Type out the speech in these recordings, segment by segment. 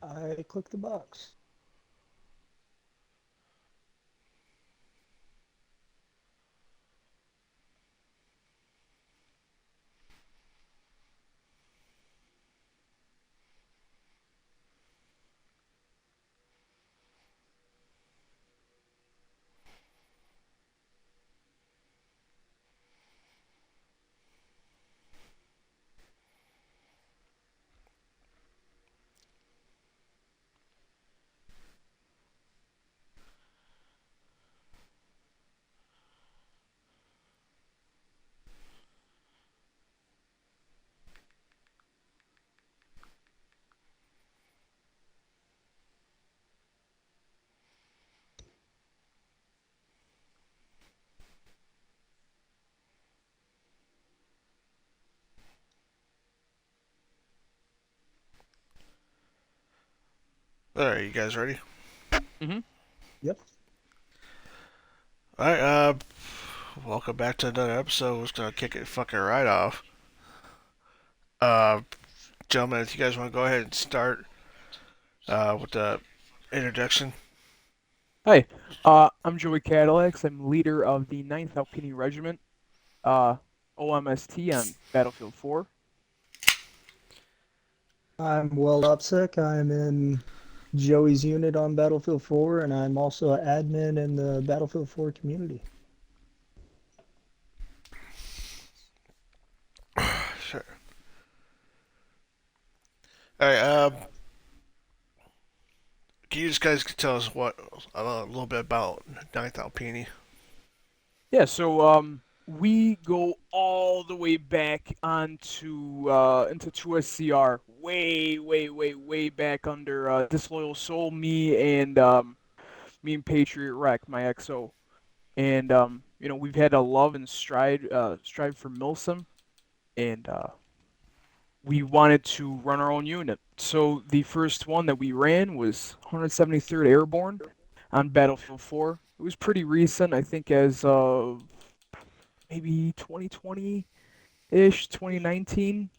I click the box. Alright, you guys ready? Mm-hmm. Yep. Alright, welcome back to another episode. We're just gonna kick it fucking right off. Uh, Gentlemen, if you guys want to go ahead and start, with the introduction. Hi, I'm Joey Cadillacs. I'm leader of the Ninth Alpini Regiment, uh, OMST on Battlefield 4. I'm Well Upsick. I'm in Joey's unit on Battlefield 4, and I'm also an admin in the Battlefield 4 community. Sure. Alright, can you guys tell us a little bit about Ninth Alpini? Yeah, so we go all the way back onto into 2SCR, way back under Disloyal Soul, me and Patriot Rec, my XO, and we've had a love and strive for Milsim, and we wanted to run our own unit. So the first one that we ran was 173rd Airborne on Battlefield 4. It was pretty recent, I think, as of maybe 2020-ish, 2019.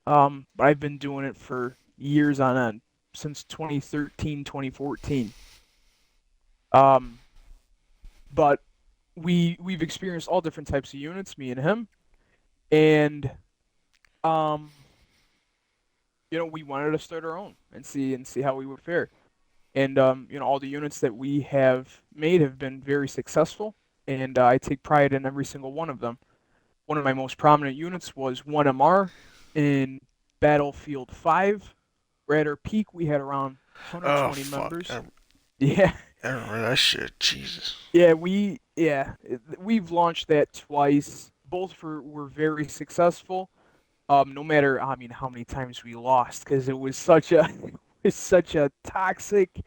But I've been doing it for years on end, since 2013, 2014. Um, but we've experienced all different types of units, me and him, and um, we wanted to start our own and see how we would fare. And all the units that we have made have been very successful, and I take pride in every single one of them. One of my most prominent units was 1MR in Battlefield 5. We're at our peak, we had around Oh 120 fuck, members. Yeah, I remember that shit. Jesus. we've launched that twice. Both were very successful. No matter, I mean, how many times we lost, because it was such a it's such a toxic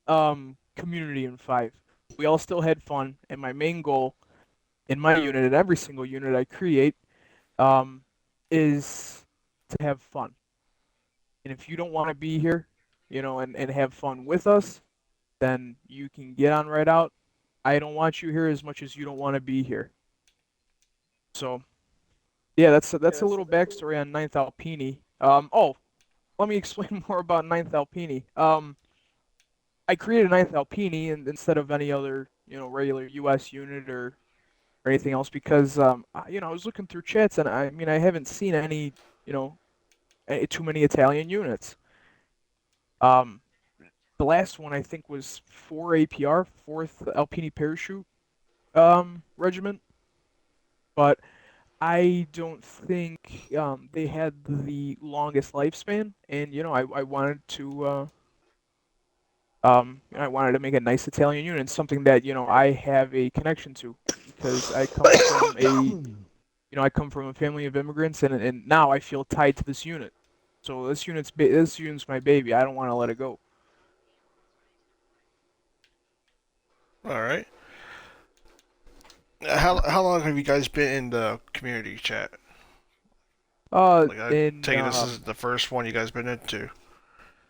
community in 5. We all still had fun, and my main goal in my unit and every single unit I create um is to have fun. And if you don't want to be here, and have fun with us, then you can get on right out. I don't want you here as much as you don't want to be here. So yeah, that's a little backstory on Ninth Alpini. Let me explain more about Ninth Alpini. I created Ninth Alpini instead of any other, regular U.S. unit or anything else because I was looking through chats, and I mean I haven't seen any, you know too many Italian units. Um, the last one I think was 4 APR, Fourth Alpini Parachute Regiment, but I don't think they had the longest lifespan, and I wanted to I wanted to make a nice Italian unit, something that I have a connection to because I come from a family of immigrants, and now I feel tied to this unit. So this unit's my baby. I don't want to let it go. Alright. How long have you guys been in the community chat? Like, I And take it this is the first one you guys been into.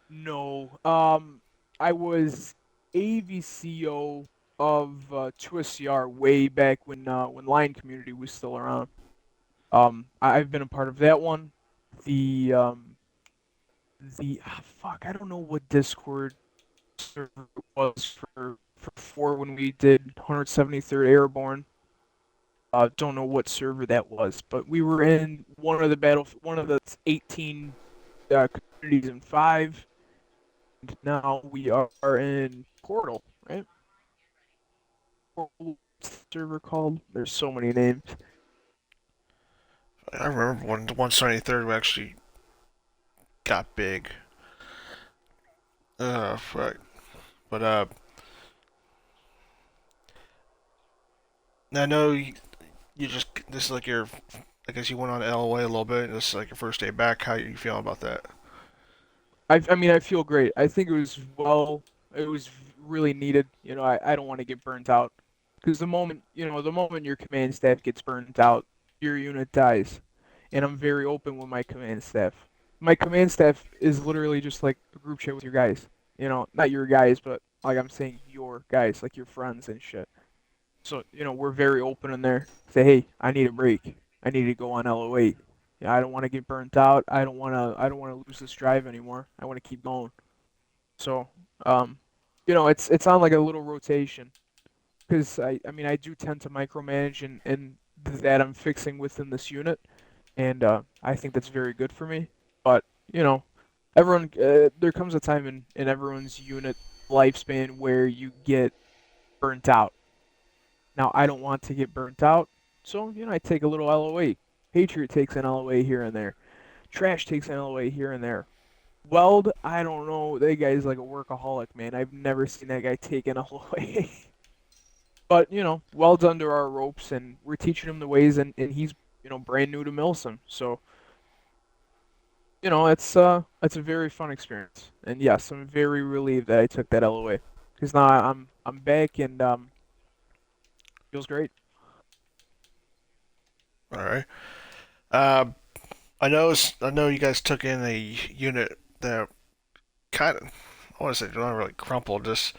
No, I was AVCO of 2SCR way back when Lion Community was still around. I've been a part of that one. The fuck, I don't know what Discord server it was for 4 when we did 173rd Airborne. Don't know what server that was, but we were in one of the 18 communities in 5. And now we are in Portal, right? Portal server called. There's so many names. I remember when the 173rd actually got big. Fuck. But I know you just this is like your. I guess you went on LOA a little bit. This is like your first day back. How you feeling about that? I mean, I feel great. I think it was really needed. I don't want to get burnt out because the moment your command staff gets burnt out, your unit dies. And I'm very open with my command staff. My command staff is literally just like a group chat with your guys. Not your guys, but like I'm saying your guys, like your friends and shit. So, we're very open in there. Say, hey, I need a break. I need to go on LOA. Yeah, I don't want to get burnt out. I don't want to lose this drive anymore. I want to keep going. So, um, it's on like a little rotation because I mean, I do tend to micromanage and that I'm fixing within this unit, and I think that's very good for me. But, you know, there comes a time in everyone's unit lifespan where you get burnt out. Now, I don't want to get burnt out, so, I take a little LOA. Patriot takes an LOA here and there. Trash takes an LOA here and there. Weld, I don't know. That guy's like a workaholic, man. I've never seen that guy take an LOA. But, Weld's under our ropes, and we're teaching him the ways, and he's, brand new to Milsim. So, it's a very fun experience. And yes, I'm very relieved that I took that LOA. Because now I'm back, and feels great. All right. Uh, I know you guys took in a unit that kind of I want to say not really crumpled. Just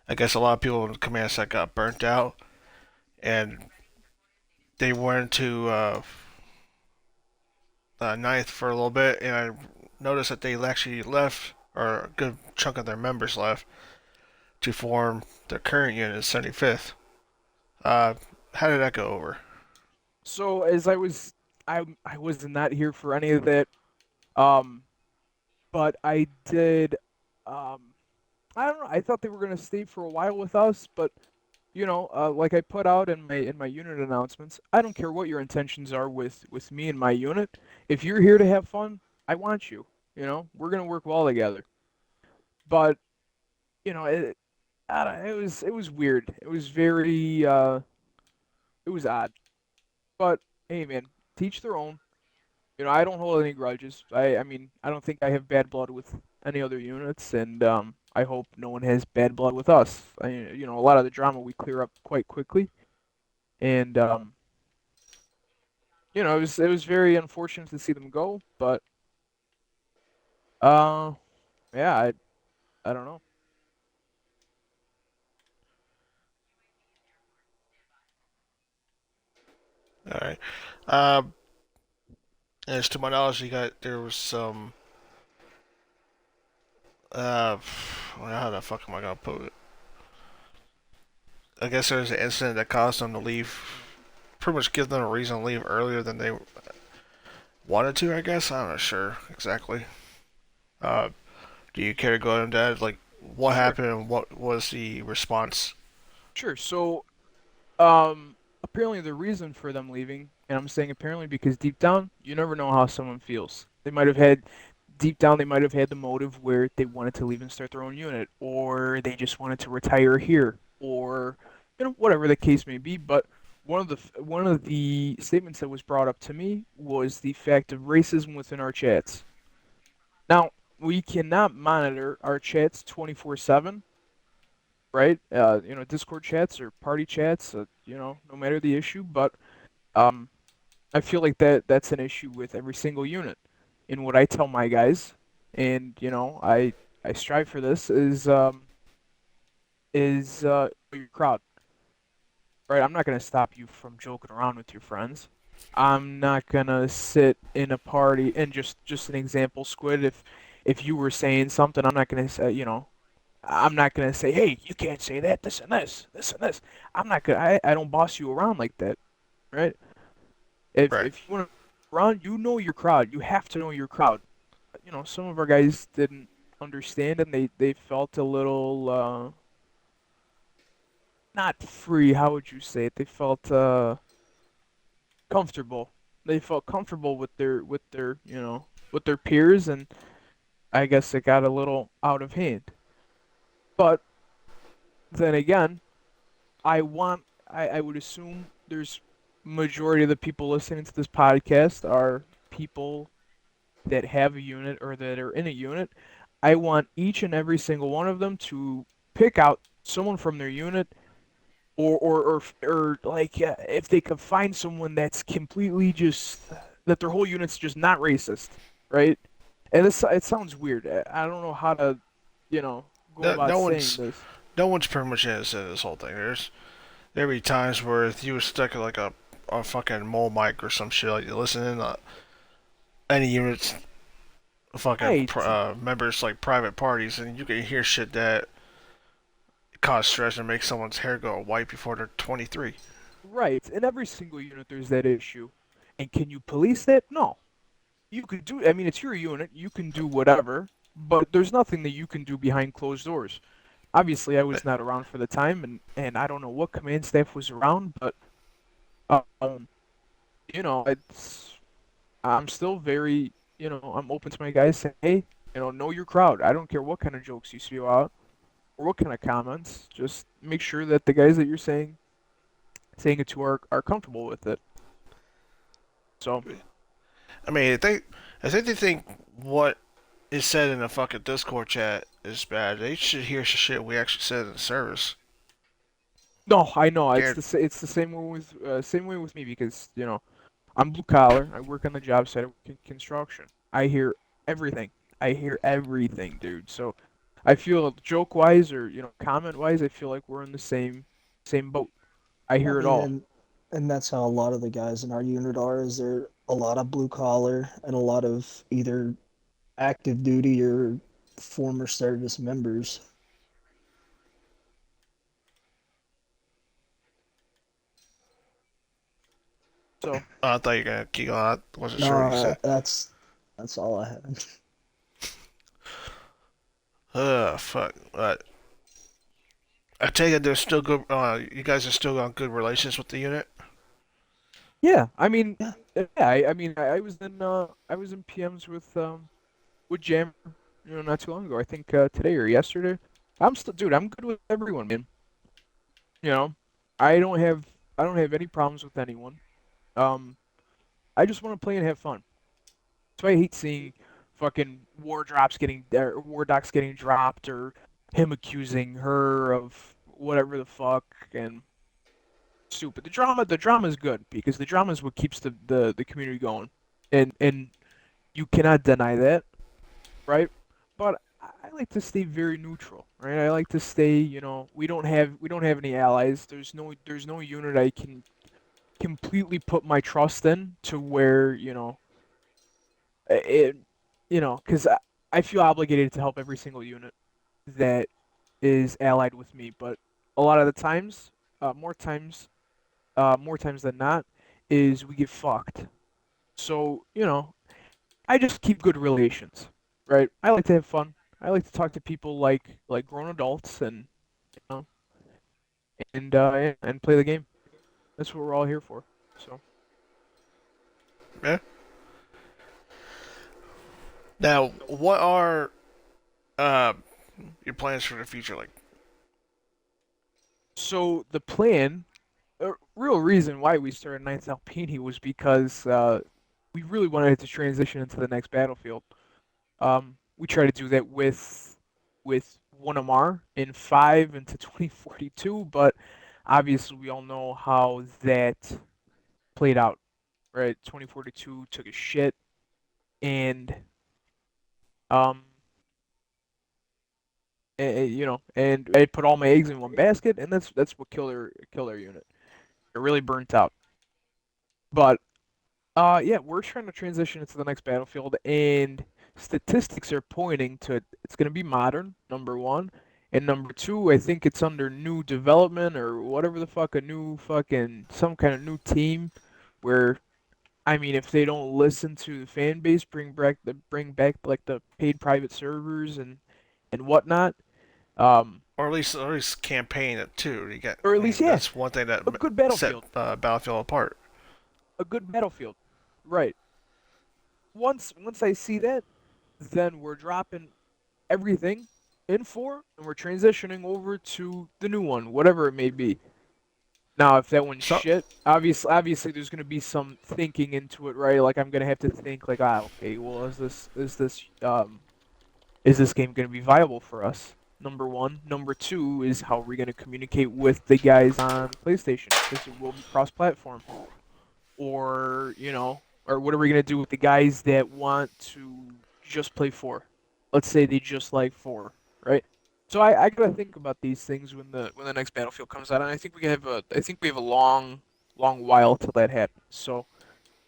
I guess a lot of people in the command set got burnt out, and they went to ninth for a little bit, and I noticed that they actually left, or a good chunk of their members left to form their current unit, 75th. Uh, how did that go over? So as I was not here for any of that. Um, but I did. Um, I don't know. I thought they were gonna stay for a while with us, but like I put out in my unit announcements, I don't care what your intentions are with me and my unit. If you're here to have fun, I want you. We're gonna work well together. But it I don't, it was weird. It was very it was odd. But hey, man, teach their own. I don't hold any grudges. I mean, I don't think I have bad blood with any other units, and I hope no one has bad blood with us. A lot of the drama we clear up quite quickly, and it was very unfortunate to see them go, but uh, yeah, I don't know. All right. Uh, as to my knowledge, there was some. Uh, how the fuck am I gonna put it? I guess there was an incident that caused them to leave. Pretty much give them a reason to leave earlier than they wanted to. I guess I'm not sure exactly. Uh, do you care to go into that? Like, what Sure, happened and what was the response? sure. So apparently the reason for them leaving, and I'm saying apparently because deep down, you never know how someone feels. Deep down, they might have had the motive where they wanted to leave and start their own unit, or they just wanted to retire here, or, whatever the case may be. But one of the statements that was brought up to me was the fact of racism within our chats. Now, we cannot monitor our chats 24/7, right? Discord chats or party chats, no matter the issue. But um, I feel like that's an issue with every single unit. And what I tell my guys, and I strive for this, is your crowd, right? I'm not gonna stop you from joking around with your friends. I'm not gonna sit in a party and just an example, Squid. if you were saying something, I'm not gonna say, I'm not gonna say, hey, you can't say that, this and this, this and this. I'm not gonna, I don't boss you around like that, right? If Right. if you want to run, you know your crowd. You have to know your crowd. Some of our guys didn't understand and they felt a little not free, how would you say it? They felt comfortable. They felt comfortable with their peers, and I guess it got a little out of hand. But then again, I would assume there's majority of the people listening to this podcast are people that have a unit or that are in a unit. I want each and every single one of them to pick out someone from their unit, or like, if they could find someone that's completely just, that their whole unit's just not racist, right? And it sounds weird. I don't know how to, go No, about no saying one's this. no one's pretty much innocent in this whole thing. There be times where if you were stuck at like a fucking mole mic or some shit, like you listening to any units, fucking Right, members like private parties, and you can hear shit that cause stress and make someone's hair go white before they're 23. right. In every single unit, there's that issue. And can you police that? No. You could do. I mean, it's your unit. You can do whatever, but there's nothing that you can do behind closed doors. Obviously, I was not around for the time, and I don't know what command staff was around, but um, it's I'm still very, I'm open to my guys saying, hey, know your crowd. I don't care what kind of jokes you spew out or what kind of comments. Just make sure that the guys that you're saying it to are comfortable with it. So, I mean, I think they think what is said in a fucking Discord chat is bad. They should hear shit we actually said in the service. no, I know Scared. it's the same way with me because I'm blue collar. I work on the job site. I work in construction. I hear everything. I hear everything, dude. So I feel joke wise or comment wise, I feel like we're in the same boat. I I hear it mean, all. and that's how a lot of the guys in our unit are. Is there a lot of blue collar and a lot of either active duty or former service members. So I thought you were gonna keep on. I wasn't No, sure what you said. that's all I had. Fuck. I take it there's still good. You guys are still on good relations with the unit. yeah, I mean, Yeah, I I was in PMs with Jammer, not too long ago. I think today or yesterday. Dude, I'm good with everyone, man. You know, I don't have I don't have any problems with anyone. Um, I just want to play and have fun. So I hate seeing fucking war docs getting dropped, or him accusing her of whatever the fuck, and stupid. The drama is good because the drama is what keeps the community going, and you cannot deny that, right? But I like to stay very neutral, right? I like to stay, we don't have any allies. There's no unit I can completely put my trust in to where, it, because I feel obligated to help every single unit that is allied with me. But a lot of the times, more times, more times than not, is we get fucked. So, I just keep good relations, right? I like to have fun. I like to talk to people like grown adults, you know, and play the game. That's what we're all here for. So, Yeah. Now, what are uh your plans for the future? Like, the plan, the real reason why we started Ninth Alpini was because we really wanted to transition into the next battlefield. We try to do that with 1MR in 5 into 2042, but obviously we all know how that played out, right? 2042 took a shit, and um, and I put all my eggs in one basket, and that's what killed our unit. It really burnt out. But yeah, we're trying to transition into the next battlefield, and statistics are pointing to it's going to be modern, number one. And number two, I think it's under new development or whatever the fuck, a new fucking, some kind of new team where, I mean, if they don't listen to the fan base, bring back like the paid private servers and whatnot, um, Or at least campaign it too. or at I least mean, yeah, that's one thing that a good set battlefield, Battlefield apart. a good battlefield, right? Once I see that, then we're dropping everything in four and we're transitioning over to the new one, whatever it may be. Now, if that one's So shit, obviously there's gonna be some thinking into it, right? Like I'm gonna have to think like, okay, well, is this game gonna be viable for us? Number one. Number two is how are we gonna communicate with the guys on PlayStation? Because it will be cross-platform. Or what are we gonna do with the guys that want to just play four? Let's say they just like four, right? So I gotta think about these things when the next Battlefield comes out, and I think we have a long while till that happens. So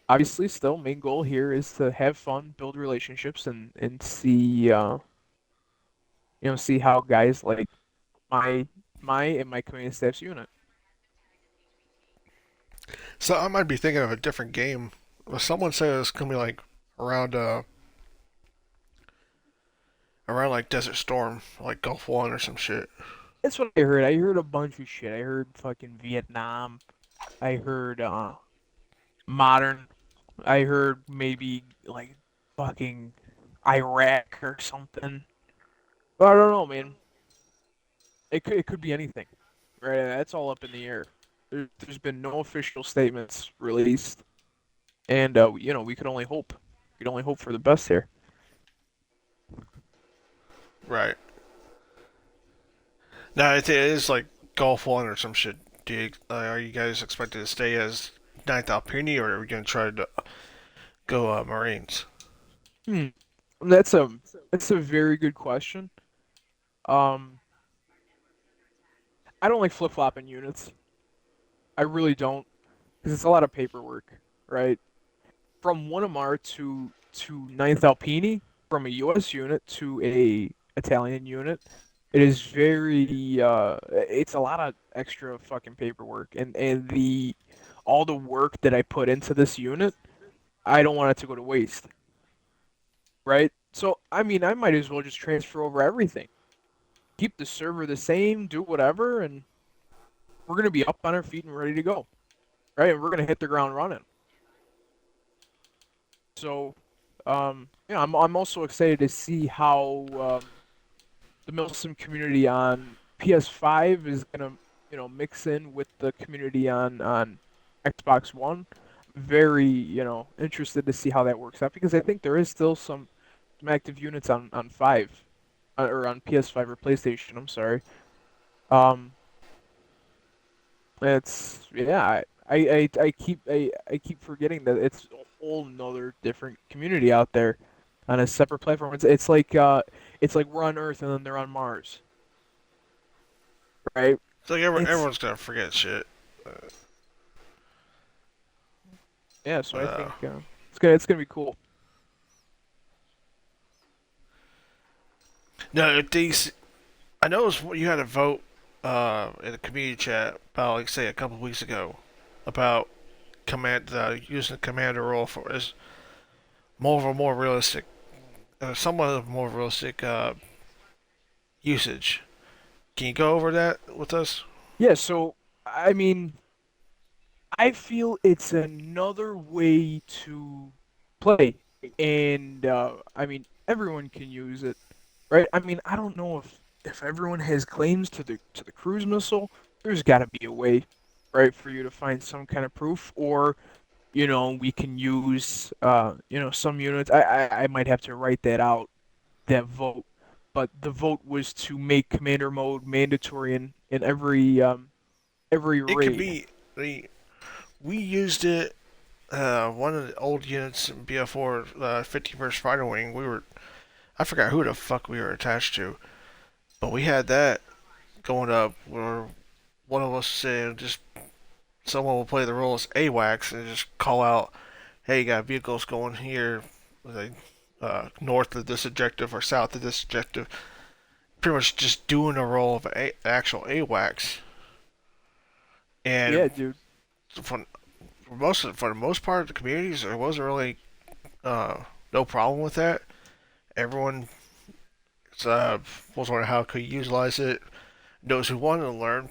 obviously, still main goal here is to have fun, build relationships, and see how guys like my my command staff's unit. so I might be thinking of a different game. But someone said it's gonna be like around around like Desert Storm, like Gulf One or some shit. That's what I heard. I heard a bunch of shit. I heard fucking Vietnam. I heard modern. I heard maybe like fucking Iraq or something. But I don't know, man. It could be anything, right? That's all up in the air. There's been no official statements released, and we could only hope. We could only hope for the best here. Right. Now it is like Gulf One or some shit. Are you guys expected to stay as Ninth Alpini, or are we gonna try to go Marines? Hmm. That's a that's a very good question. Um, I don't like flip-flopping units. I really don't, because it's a lot of paperwork, right? From 1MR to Ninth Alpini, from a US unit to a Italian unit, it is very it's a lot of extra fucking paperwork and the all the work that I put into this unit, I don't want it to go to waste, right? So I mean, I might as well just transfer over everything. Keep the server the same, do whatever, and we're gonna be up on our feet and ready to go, right? And we're gonna hit the ground running. So, yeah, I'm also excited to see how the Milsim community on PS5 is gonna, mix in with the community on Xbox One. Very, interested to see how that works out because I think there is still some active units on five, or on PS5 or PlayStation. I'm sorry. Um, it's yeah. I keep forgetting that it's a whole nother different community out there on a separate platform. It's like we're on Earth and then they're on Mars, right? It's like It's everyone's gonna forget shit. Yeah. So But I think it's gonna be cool. no, these I noticed you had a vote in the community chat about like say a couple of weeks ago about using the commander role for as more realistic, somewhat of a more realistic usage. Can you go over that with us? Yeah. So I mean, I feel it's another way to play, and I mean everyone can use it, right? I mean I don't know if everyone has claims to the cruise missile. There's got to be a way, right, for you to find some kind of proof, or we can use some units. I might have to write that out, that vote, but the vote was to make commander mode mandatory in every It could raid. be we used it. One of the old units in BF4, 51st Fighter Wing. I forgot who the fuck we were attached to, but we had that going up where one of us said just someone will play the role as AWACS and just call out, "Hey, you got vehicles going here." Like, north of this objective or south of this objective. Pretty much just doing a role of actual AWACS. And Yeah, dude. for, for the most part, the communities there wasn't really uh, no problem with that. Everyone was wondering how could utilize it. Those who wanted to learn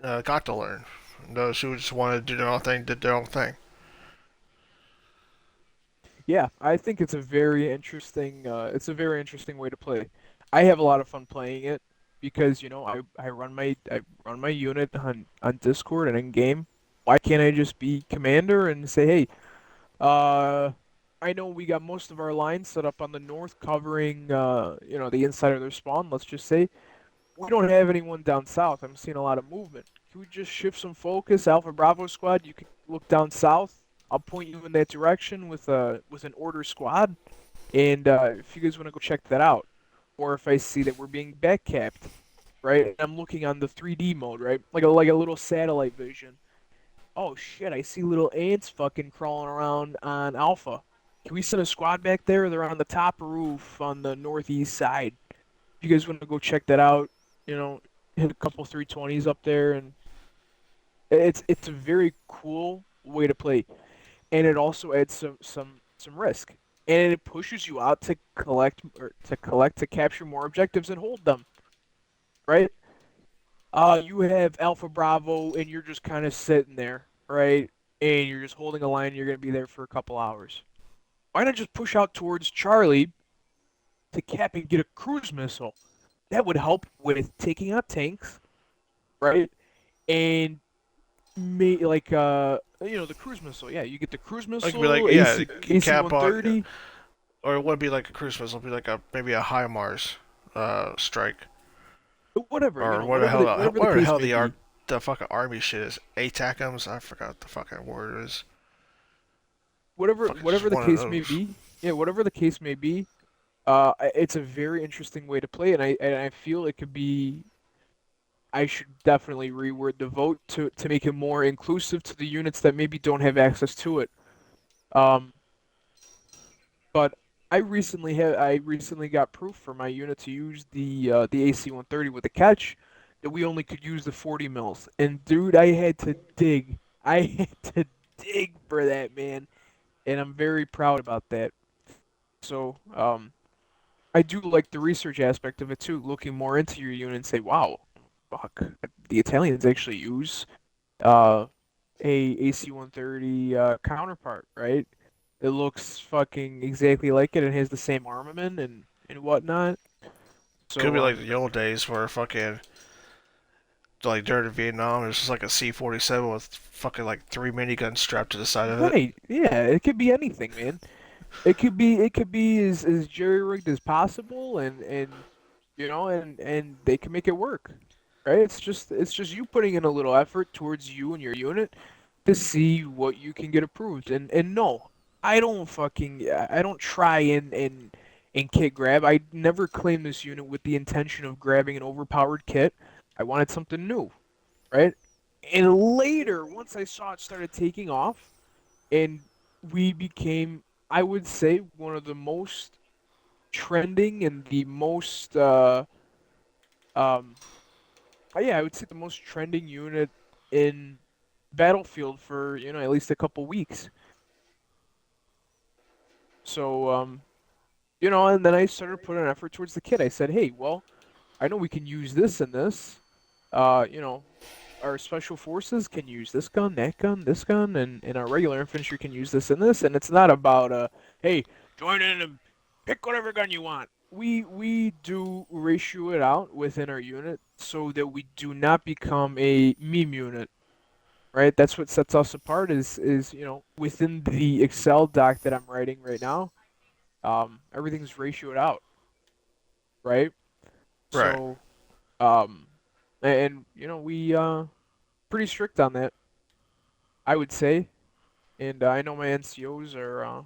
got to learn. Those who just wanted to do their own thing did their own thing. Yeah, I think it's a very interesting way to play. I have a lot of fun playing it because, I run my unit on Discord and in game. Why can't I just be commander and say, hey, uh I know we got most of our lines set up on the north covering the inside of their spawn, let's just say. We don't have anyone down south. I'm seeing a lot of movement. Can we just shift some focus? Alpha Bravo squad, you can look down south. I'll point you in that direction with an order squad. And if you guys want to go check that out, or if I see that we're being backcapped, right? And I'm looking on the 3D mode, right? Like a little satellite vision. Oh shit, I see little ants fucking crawling around on Alpha. Can we send a squad back there? They're on the top roof on the northeast side. If you guys want to go check that out, you know, hit a couple 320s up there, and it's a very cool way to play, and it also adds some risk, and it pushes you out to to capture more objectives and hold them, right? You have Alpha Bravo, and you're just kind of sitting there, right? And you're just holding a line. And you're gonna be there for a couple hours. Why not just push out towards Charlie to cap and get a cruise missile? That would help with taking out tanks, right? And the cruise missile. Yeah, you get the cruise It could be like missile, yeah, AC cap on, 130, or it would be like a cruise missile. It'd be like a maybe a HIMARS strike, whatever, or whatever the whatever the case hell may be. the fucking army shit is. ATACMs. I forgot what the fucking word is. Fucking just Whatever the one of case may those. be. Yeah, whatever the case may be. It's a very interesting way to play, and I feel it could be. I should definitely reword the vote to make it more inclusive to the units that maybe don't have access to it. Um, but I recently got proof for my unit to use the AC 130 with the catch that we only could use the 40 mils. And dude, I had to dig. I had to dig for that, man. And I'm very proud about that. So, I do like the research aspect of it too, looking more into your unit and say, wow, fuck, the Italians actually use uh a AC-130 counterpart, right? It looks fucking exactly like it and has the same armament and whatnot. Could So be like the old days where fucking like during Vietnam, it was just like a C-47 with fucking like three miniguns strapped to the side of it. right, yeah, it could be anything, man. It could be as jerry-rigged as possible, and they can make it work, right? It's just you putting in a little effort towards you and your unit to see what you can get approved. And no, I don't try and kit grab. I never claimed this unit with the intention of grabbing an overpowered kit. I wanted something new, right? And later, once I saw it started taking off, and we became, I would say, one of the most trending and the most um yeah, I would say the most trending unit in Battlefield for, at least a couple weeks. So, and then I started putting an effort towards the kit. I said, hey, well, I know we can use this and this. Uh, you know, our special forces can use this gun, that gun, this gun, and our regular infantry can use this and this. And it's not about hey, join in and pick whatever gun you want. We do ratio it out within our unit so that we do not become a meme unit, right? That's what sets us apart is within the Excel doc that I'm writing right now. Everything's ratioed out, right? Right. So, and we pretty strict on that, I would say. And I know my NCOs are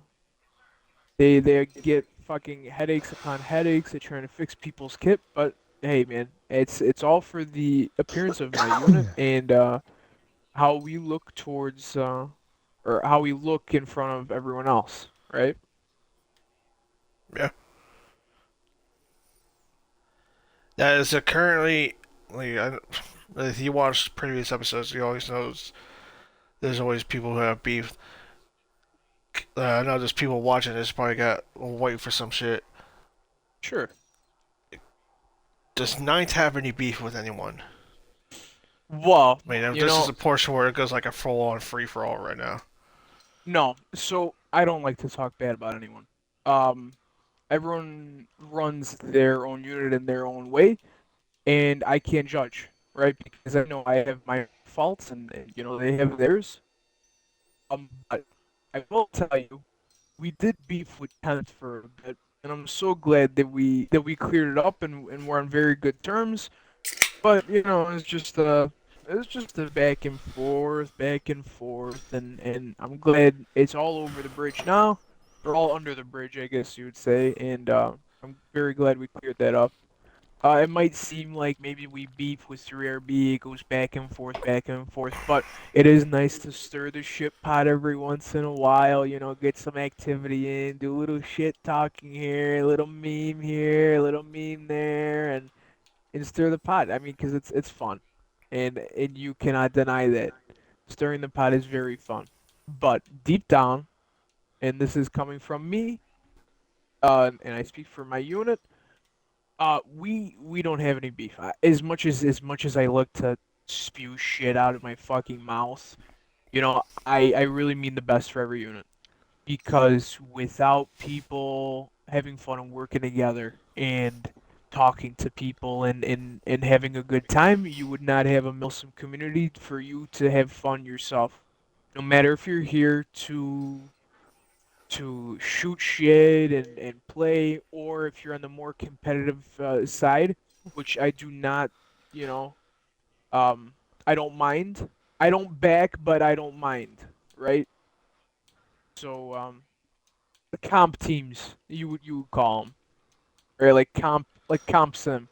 they get fucking headaches upon headaches. They're trying to fix people's kit, but hey, man, it's all for the appearance of my unit and how we look towards or how we look in front of everyone else, right? Yeah. That is a currently like if you watch previous episodes, you always know there's always people who have beef. I know there's people watching this probably got wait for some shit. Sure. Does Ninth have any beef with anyone? Well, I mean, you this is know, a portion where it goes like a full on free for all right now. no. So I don't like to talk bad about anyone. Um, Everyone runs their own unit in their own way, and I can't judge, right? Because I know I have my faults, and they have theirs. But I will tell you, we did beef with 10th for a bit, and I'm so glad that we cleared it up and we're on very good terms. But it's just a back and forth, and I'm glad it's all over the bridge now, or all under the bridge, I guess you would say, and I'm very glad we cleared that up. It might seem like maybe we beef with 3RB, it goes back and forth, but it is nice to stir the shit pot every once in a while, get some activity in, do a little shit talking here, a little meme here, a little meme there, and stir the pot. I mean, because it's fun, and you cannot deny that stirring the pot is very fun. But deep down, and this is coming from me, and I speak for my unit. We don't have any beef. As much as I look to spew shit out of my fucking mouth, I really mean the best for every unit. Because without people having fun and working together and talking to people and having a good time, you would not have a Milsim community for you to have fun yourself. No matter if you're here to shoot shit and play, or if you're on the more competitive side, which I do not, you know, um, I don't mind. I don't back, but I don't mind, right? So, the comp teams, you would call them, or like comp sim.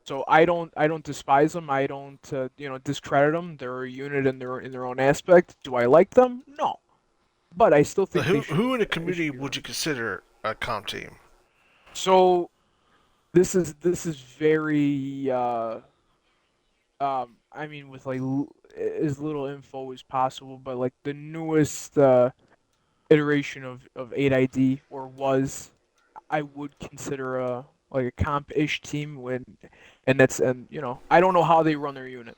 So I don't despise them. I don't discredit them. They're a unit in their own aspect. Do I like them? No, but I still Now, think they who should in the they should community be would you running. consider a comp team? So this is very I mean with like as little info as possible, but like the newest iteration of 8ID or was I would consider a like a comp-ish team and I don't know how they run their unit.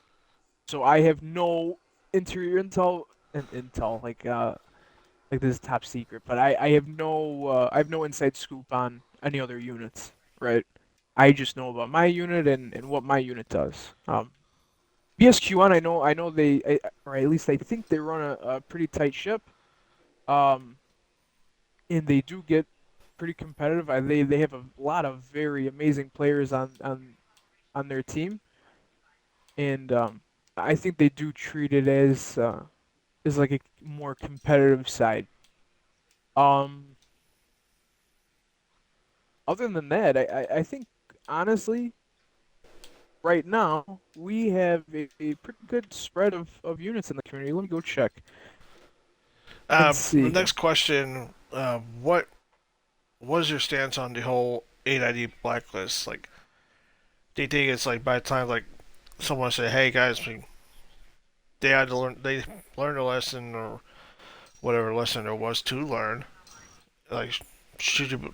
So I have no interior intel and intel like this is top secret, but I have no inside scoop on any other units, right? I just know about my unit and what my unit does. BSQN I know or at least I think they run a pretty tight ship. Um and they do get pretty competitive. They have a lot of very amazing players on their team, and I think they do treat it as like a more competitive side. Um, Other than that, I think honestly, right now we have a pretty good spread of units in the community. Let me go check and The see next here. question: what is your stance on the whole 8ID blacklist? Like, do you think it's like by the time like someone say, "Hey guys, they learned a lesson or whatever lesson there was to learn," like,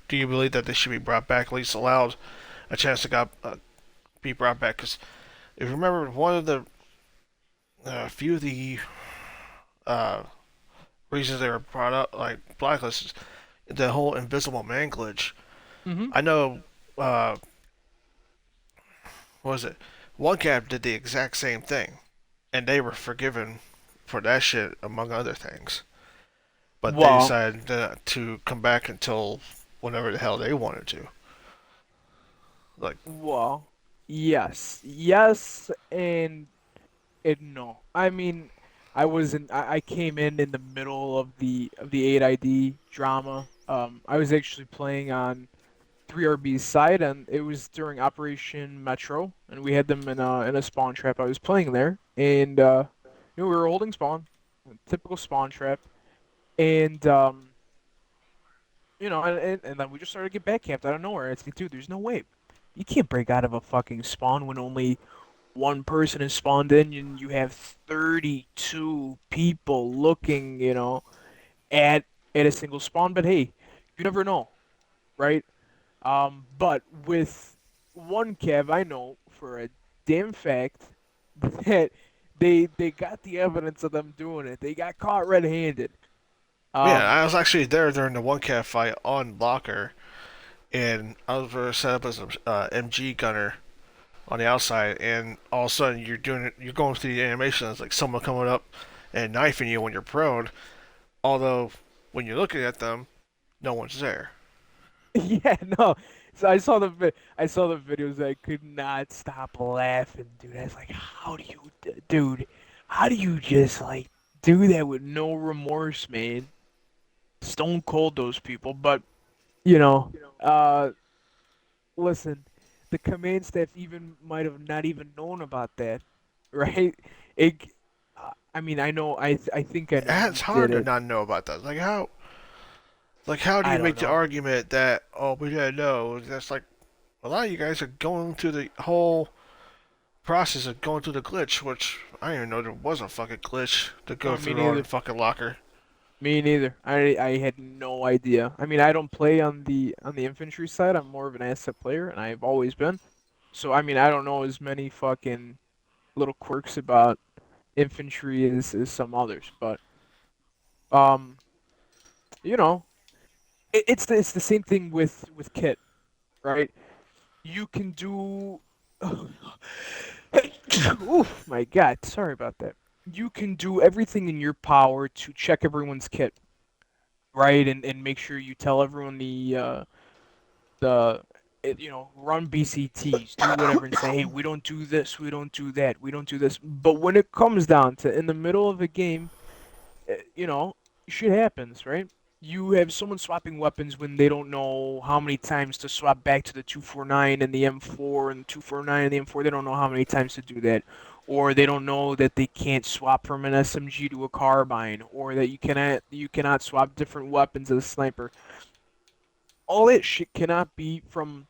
do you believe that they should be brought back, at least allowed a chance to be brought back? Because if you remember, one of the few of the uh, reasons they were brought up, like blacklists, the whole invisible man glitch. Hmm. I know, what was it? One cap did the exact same thing, and they were forgiven for that shit, among other things. But they Well, decided to come back until whenever the hell they wanted to. Like, well, yes, yes, and no. I mean, I came in the middle of the 8ID drama. I was actually playing on 3RB's side, and it was during Operation Metro, and we had them in a spawn trap. I was playing there, and we were holding spawn, typical spawn trap, and and then we just started to get backcapped out of nowhere. It's like, dude, there's no way. You can't break out of a fucking spawn when only one person is spawned in and you have 32 people looking, at at a single spawn. But hey, you never know, right? But with one Kev, I know for a damn fact that they got the evidence of them doing it. They got caught red-handed. Yeah, Um, I was actually there during the one cat fight on Locker, and I was set up as an MG gunner on the outside, and all of a sudden you're going through the animations like someone coming up and knifing you when you're prone. Although when you're looking at them, no one's there. yeah, no. So I saw the videos. I could not stop laughing, dude. I was like, dude? How do you just like do that with no remorse, man? Stone cold those people. But you know, uh, listen, the command staff even might have not even known about that, right? It, I mean, I think I know It's who did hard to it. not know about that. Like how do I you don't make the know. argument that we didn't know? That's like a lot of you guys are going through the whole process of going through the glitch, which I didn't even know there was a fucking glitch to go Oh, me through on the neither. fucking locker. Me neither. I had no idea. I mean, I don't play on the infantry side. I'm more of an asset player, and I've always been. So I mean, I don't know as many fucking little quirks about infantry as some others, but um, you know, it's the same thing with kit, right? You can do. Oof, my God, sorry about that. You can do everything in your power to check everyone's kit, right? And make sure you tell everyone run BCTs, do whatever, and say, hey, we don't do this, we don't do that, we don't do this. But when it comes down to in the middle of a game, you know, shit happens, right? You have someone swapping weapons when they don't know how many times to swap back to the 249 and the M4 and 249 and the M4. They don't know how many times to do that. Or they don't know that they can't swap from an SMG to a carbine, or that you cannot swap different weapons as a sniper. All that shit cannot be from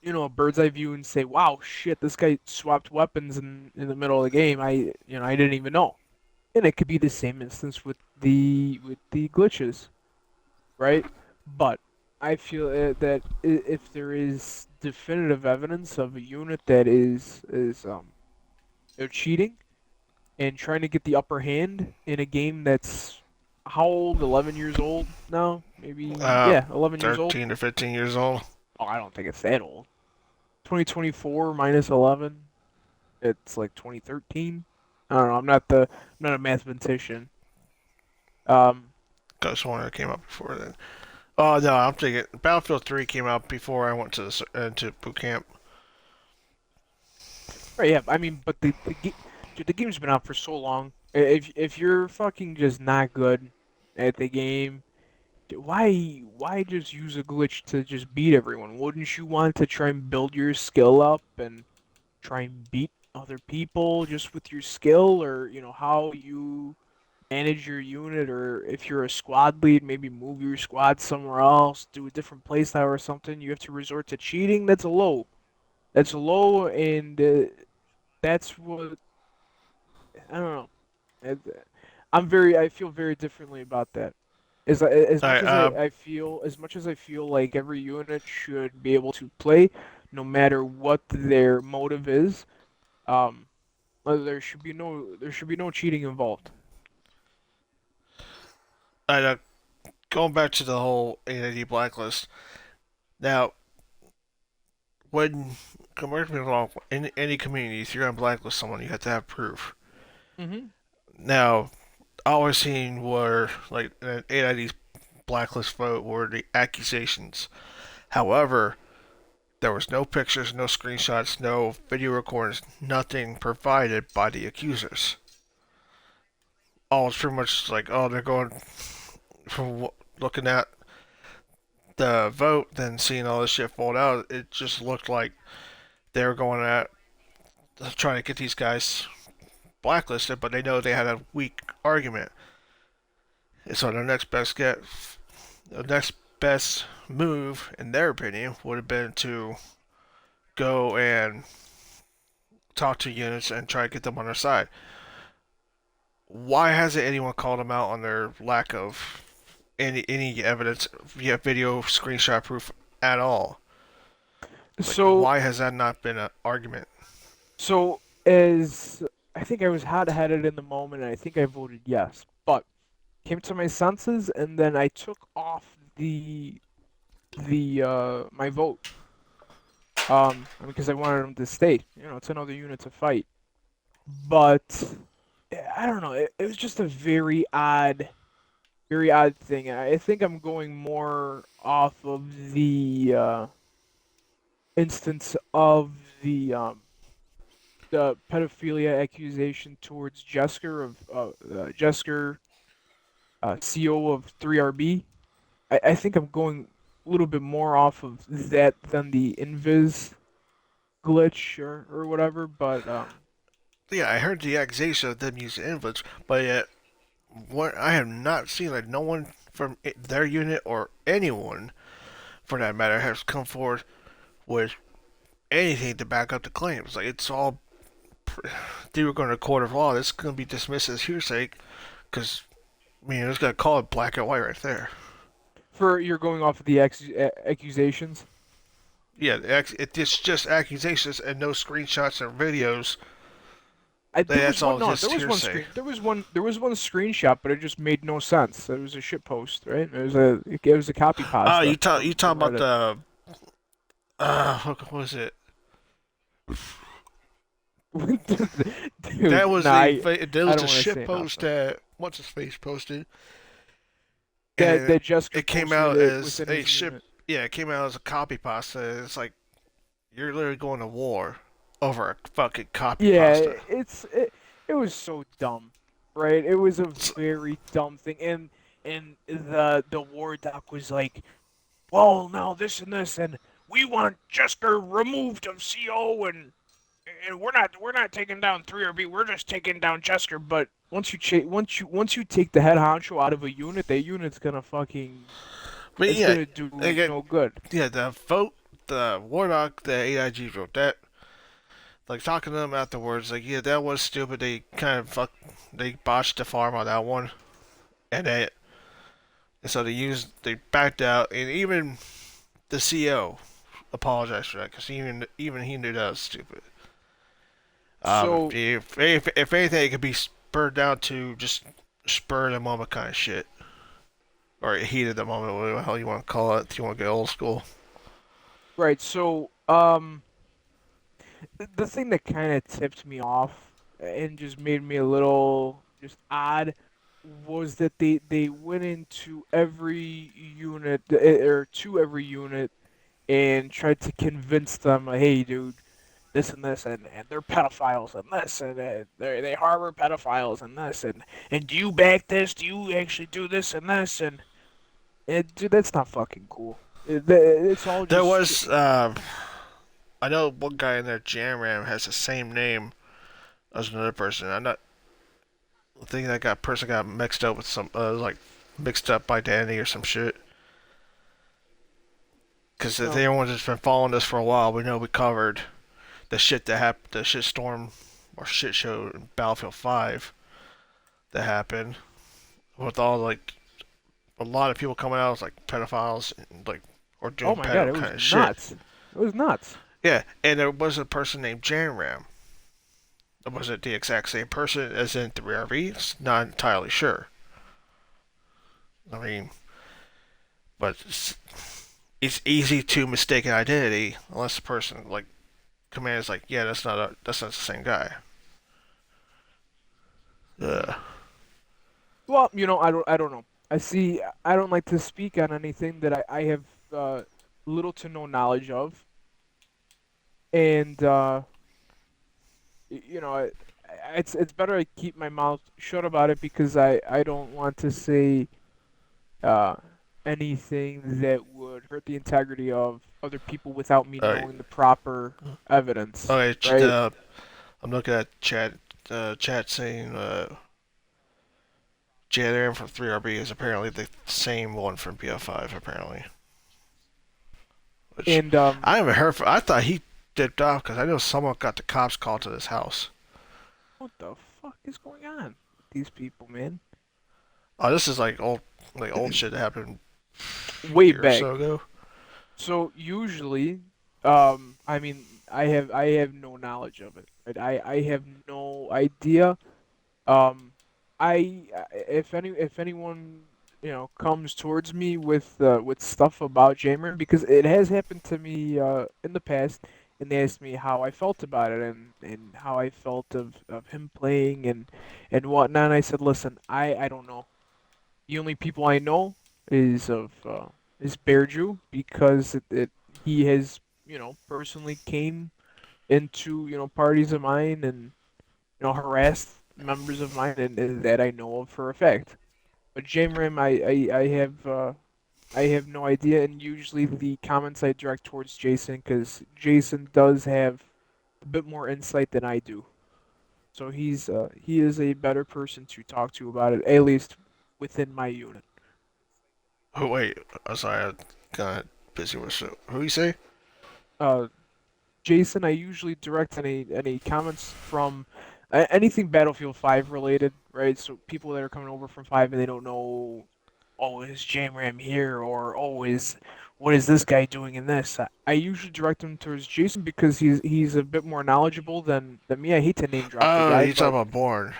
a bird's eye view and say, "Wow, shit, this guy swapped weapons in the middle of the game. I didn't even know." And it could be the same instance with the glitches, right? But I feel that if there is definitive evidence of a unit that is they're cheating and trying to get the upper hand in a game that's how old? 11 years old now? Maybe, Uh, yeah, 11 years old. 13 to 15 years old. Oh, I don't think it's that old. 2024 minus 11, it's like 2013. I don't know. I'm not a mathematician. Um, Ghost Warrior came out before then. Oh no, I'm thinking Battlefield 3 came out before I went to boot camp. right, yeah. I mean, but dude, the game's been out for so long. If you're fucking just not good at the game, why just use a glitch to just beat everyone? Wouldn't you want to try and build your skill up and try and beat other people just with your skill, or how you manage your unit, or if you're a squad lead, maybe move your squad somewhere else, do a different playstyle or something. You have to resort to cheating. That's low. That's low, and that's what I don't know. It- I feel very differently about that. As much Alright, as I feel like every unit should be able to play, no matter what their motive is. Um, there should be no cheating involved. going back to the whole AID blacklist. Now, when correct me if I'm wrong, in any community, if you're on blacklist someone, you have to have proof. Hmm. Now, all I've seen were like an AID's blacklist vote were the accusations. However, there was no pictures, no screenshots, no video recordings, nothing provided by the accusers. All it's pretty much like, oh, they're going from looking at the vote, then seeing all this shit fold out. It just looked like they were going at trying to get these guys blacklisted, but they know they had a weak argument. And so the next best move, in their opinion, would have been to go and talk to units and try to get them on their side. Why hasn't anyone called them out on their lack of any evidence via video screenshot proof at all? Like, So why has that not been an argument? so as I think I was hot-headed in the moment, and I think I voted yes, but came to my senses, and then I took off the my vote. I mean, because I wanted them to stay. It's another unit to fight. But I don't know. It was just a very odd thing. I think I'm going more off of the instance of the pedophilia accusation towards Jesker, CO of 3RB. I think I'm going a little bit more off of that than the Invis glitch or whatever. But Yeah, I heard the accusation of them using invalids, but yet what I have not seen, like no one from their unit or anyone for that matter has come forward with anything to back up the claims. Like it's all they were going to court of law. This is going to be dismissed as hearsay because I mean it's going to call it black and white right there. for you're going off of the accusations. Yeah, it's just accusations and no screenshots or videos. There was That's one. all No, just hearsay. There was one screenshot, but it just made no sense. It was a shit post, right? It was a copy Oh, pasta you talk from about Reddit. the what was it? That Dude, was nah, there I was don't the want to shit say post nothing. that what's his face posted, and That Jessica it came posted out it as within a his ship. unit. Yeah, it came out as a copy pasta. It's like you're literally going to war over a fucking copy Yeah, pasta. it was so dumb, right? It was a very dumb thing, and the war doc was like, well, now this and this, and we want Jessica removed of CO, and we're not taking down 3RB. We're just taking down Jessica. But once you take the head honcho out of a unit, that unit's gonna fucking But it's yeah, gonna do again, no good. yeah, the vote, the Warlock, the AIG wrote that. Like talking to them afterwards, like yeah, that was stupid. They kind of they botched the farm on that one, and so they backed out, and even the CO apologized for that because even he knew that was stupid. So If anything, it could be spurred down to just spur of the moment kind of shit, or heat of the moment, whatever the hell you want to call it. If you want to get old school. right, so the thing that kind of tipped me off and just made me a little just odd was that they went into every unit or to every unit and tried to convince them, hey, dude, this and this, and they're pedophiles and this, and they harbor pedophiles and this, and do you back this? Do you actually do this and this? And dude, that's not fucking cool. It's all There just was I know one guy in there, Jamram, has the same name as another person. I'm not thinking that person got mixed up with some like mixed up identity or some shit. Because if no. anyone that's been following us for a while, we know we covered the shit that happened, the shit storm or shit show in Battlefield 5 that happened with all like a lot of people coming out as like pedophiles and like or Oh doing my god, pedo it was kind of shit. nuts. It was nuts. Yeah, and there was a person named Janram. Was it the exact same person as in 3RV? Not entirely sure. I mean, but it's easy to mistake an identity unless the person like command is like, yeah, that's not the same guy. Hmm. Uh, Well, I don't know. I don't like to speak on anything that I have little to no knowledge of, and it's better I keep my mouth shut about it because I don't want to say uh anything that would hurt the integrity of other people without me uh, knowing the proper evidence, okay, right? I'm looking at chat saying janitor from 3RB is apparently the same one from BF5, apparently. Which And I haven't heard from. I thought he dipped off because I know someone got the cops called to this house. what the fuck is going on with these people, man? Oh, this is like old shit that happened a Way year or back. so ago. So usually, I mean, I have no knowledge of it. Right? I have no idea. Um, if anyone comes towards me with stuff about Jamer, because it has happened to me in the past, and they asked me how I felt about it and how I felt of him playing and whatnot. And I said, listen, I don't know. The only people I know is of is Bearju because he has personally came into parties of mine and harassed members of mine and that I know of for a fact. But Jamram, I have no idea, and usually the comments I direct towards Jason because Jason does have a bit more insight than I do. So he is a better person to talk to about it, at least within my unit. Oh wait, I'm sorry, I got busy with shit. Who you say? Uh, Jason, I usually direct any comments from anything Battlefield 5 related, right? So people that are coming over from 5 and they don't know, oh, is Jamram here or oh, is what is this guy doing in this? I usually direct them towards Jason because he's a bit more knowledgeable than me. I hate to name drop the Oh, guy, you talking but about Born?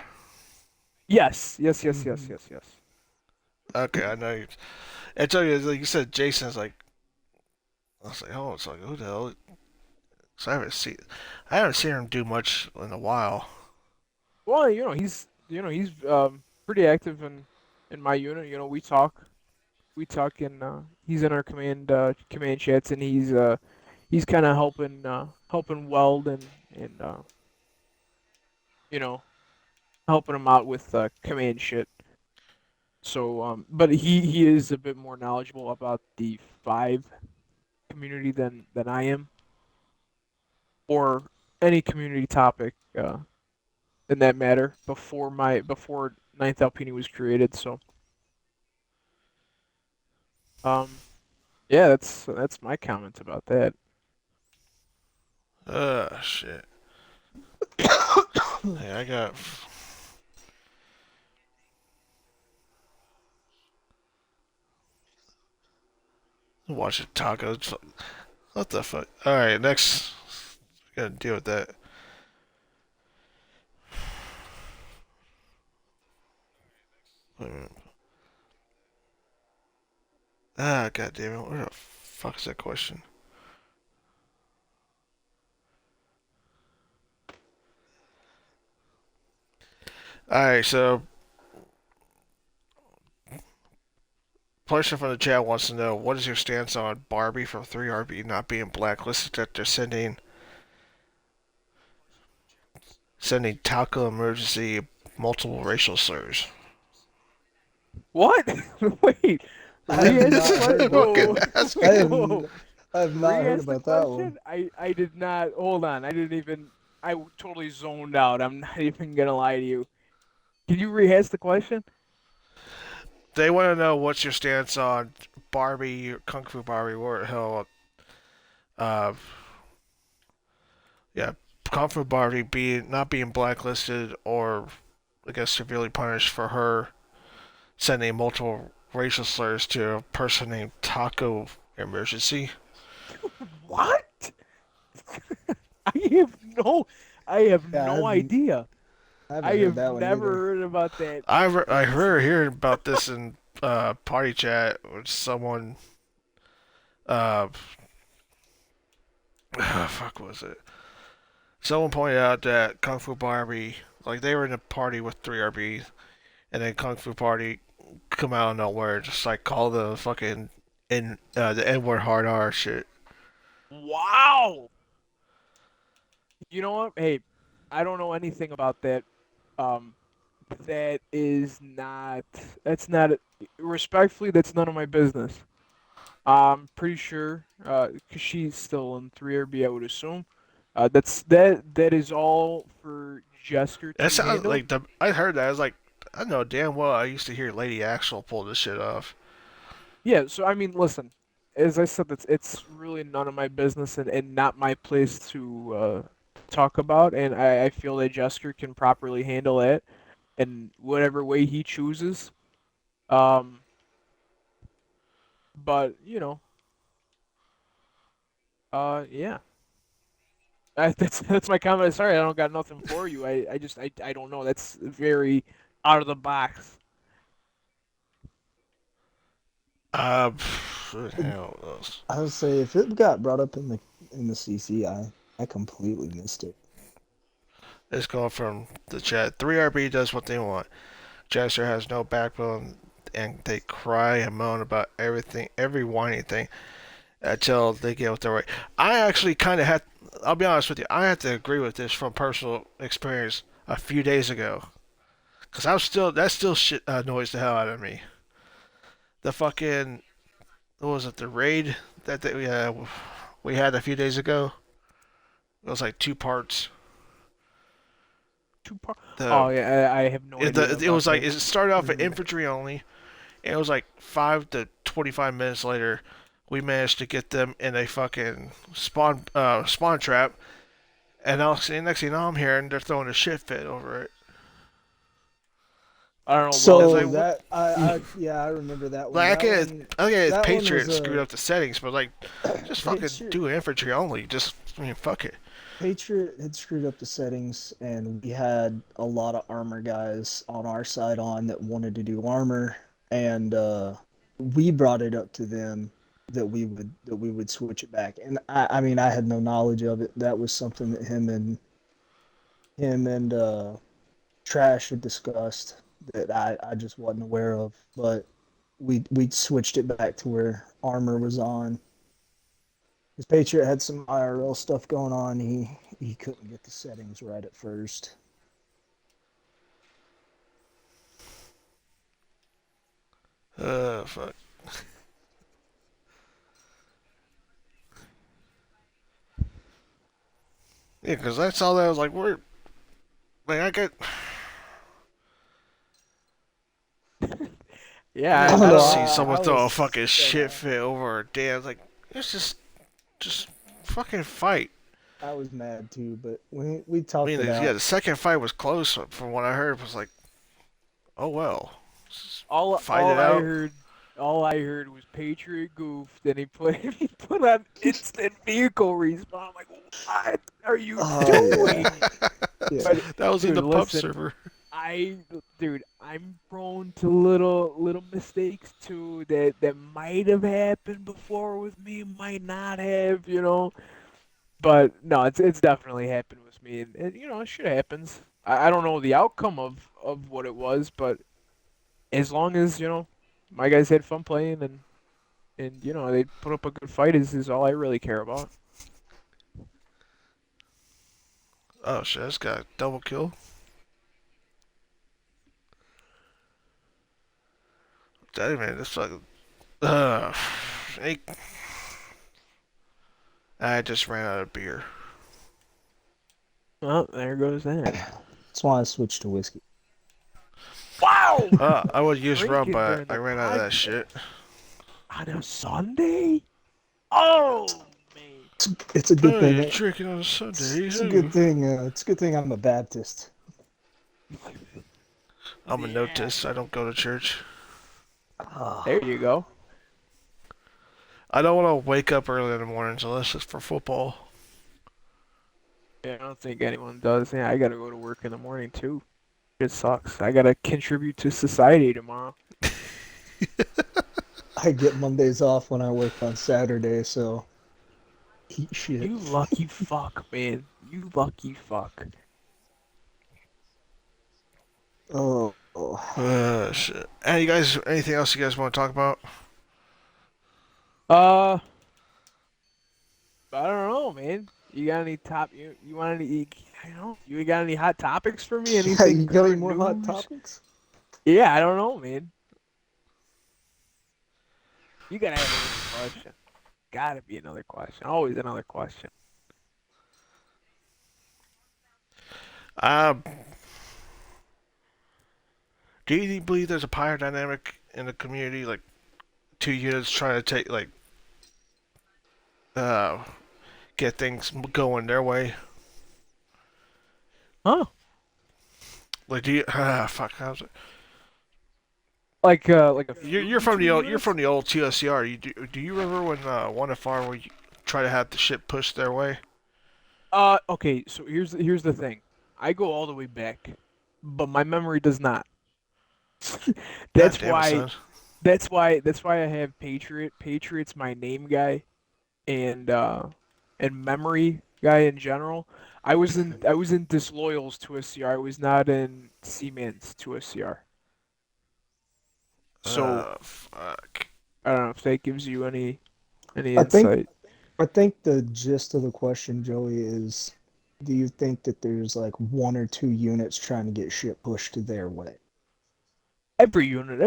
Mm-hmm. yes. Okay, I know you. I tell you, like you said, Jason's like. I was like, oh, it's like who the hell? So I haven't seen him do much in a while. Well, he's pretty active in my unit. We talk and he's in our command chats and he's kind of helping Weld and you know helping him out with command shit. So but he is a bit more knowledgeable about the 5 community than I am or any community topic in that matter before Ninth Alpini was created. So um yeah, that's my comment about that. Shit. Hey, I got watching tacos. What the fuck? All right, next. Gotta deal with that. Wait a minute. Ah, god damn it! Where the fuck is that question? All right, so person from the chat wants to know what is your stance on Barbie from 3RB not being blacklisted after sending Talco Emergency multiple racial slurs. What? Wait, I have re-ask the not question. heard. Fucking Whoa, I asking. have. whoa. I have not heard Re-ask the about that one. question? I did not. Hold on. I didn't even. Totally zoned out. I'm not even gonna lie to you. Can you re-ask the question? They want to know what's your stance on Barbie, Kung Fu Barbie, or hell, uh, yeah, Kung Fu Barbie being not being blacklisted or I guess severely punished for her sending multiple racial slurs to a person named Taco Emergency. What? I have no. I have Yeah, no idea. I haven't I heard have that one never either. heard about that. I heard hearing about this in party chat with someone. Uh, fuck was it? Someone pointed out that Kung Fu Barbie, like they were in a party with 3RB, and then Kung Fu Party come out of nowhere, just like call the fucking the N word hard R shit. Wow. You know what? Hey, I don't know anything about that. Um, that is not. That's not. Respectfully, that's none of my business. I'm pretty sure, cause she's still in 3RB, I would assume. That is all for Jesker That to sounds handle. like the I heard that. I was like, I know damn well I used to hear Lady Axel pull this shit off. Yeah, so I mean, listen, as I said, it's really none of my business and not my place to talk about, and I feel that Jester can properly handle it in whatever way he chooses. Um, but yeah, that's my comment. Sorry, I don't got nothing for you. I don't know. That's very out of the box. Uh, hell knows. I would say if it got brought up in the CC, I completely missed it. It's going from the chat. 3RB does what they want. Jester has no backbone, and they cry and moan about everything, every whiny thing, until they get what they're right. I actually kind of had. I'll be honest with you. I had to agree with this from personal experience a few days ago, cause I was still that still shit annoys the hell out of me. The fucking what was it? The raid that we had a few days ago. It was like two parts. Two part. Oh The yeah, I have no idea it about was like that. it started off at Mm. infantry only, and it was like 5 to 25 minutes later, we managed to get them in a fucking spawn trap, and next thing you know, I'm hearing they're throwing a shit fit over it. I don't know. It's Well, So like that yeah, yeah, I remember that one. like I get it's That one was Patriot screwed a up the settings, but like just fucking Patriot. do infantry only. Just I mean fuck it. Patriot had screwed up the settings, and we had a lot of armor guys on our side on that wanted to do armor, and we brought it up to them that we would switch it back. And I mean, I had no knowledge of it. That was something that him and Trash had discussed that I just wasn't aware of. But we switched it back to where armor was on. His Patriot had some IRL stuff going on. He couldn't get the settings right at first. Fuck. Yeah, because that's all that I was like. We're like I get. yeah. I I don't I gotta know. don't know. see someone I throw a was fucking shit fit over a damn like it's just fucking fight. I was mad too, but we I talked mean, it yeah, out. the second fight was close from what I heard. It was like, oh well, just All fight all it I out. heard, all I heard was Patriot goof. Then he put on instant vehicle respawn. I'm like, what are you Oh yeah, doing? yeah. But That was in dude, the pub listen, server. I'm prone to little mistakes too that might have happened before with me, might not have. But no, it's definitely happened with me, and shit happens. I don't know the outcome of what it was, but as long as my guys had fun playing and they put up a good fight is all I really care about. Oh shit, this got a double kill. Damn man, this fucking. Uh, hey, I just ran out of beer. Well, there goes that. That's why I switched to whiskey. Wow, I would use rum, drinking but during I the ran out of that shit. podcast on a Sunday. Oh man. It's a good Hey, thing. drinking on a Sunday. It's a good thing. It's a good thing I'm a Baptist. I'm a Yeah. notist. I don't go to church. There Oh, you go. I don't want to wake up early in the mornings unless it's for football. Yeah, I don't think anyone does. Yeah, I gotta go to work in the morning too. It sucks. I gotta contribute to society tomorrow. I get Mondays off when I work on Saturday, so eat shit. You lucky fuck, man. You lucky fuck. Oh. Shit. Hey, you guys, anything else you guys want to talk about? Uh, I don't know, man. You got any top? You want any? I don't know. You got any hot topics for me? Yeah, Anything you got any current more hot news? topics? Yeah, I don't know, man. You gotta have another question. Gotta be another question. Always another question. Uh, Do you believe there's a power dynamic in the community, like two units trying to take uh get things going their way? Huh? Like, do you fuck? How's it? Like a feud You're from the between old you're units? from the old TSCR. Do you remember when one of our we try to have the shit pushed their way? Okay, so here's the thing. I go all the way back, but my memory does not. God That's damn it, why son. that's why I have Patriot. Patriot's my name guy and memory guy in general. I was in disloyals to a CR. I was not in Seaman's to a CR. So Fuck. I don't know if that gives you any I think insight. I think the gist of the question, Joey, is do you think that there's like one or two units trying to get shit pushed to their way? Every unit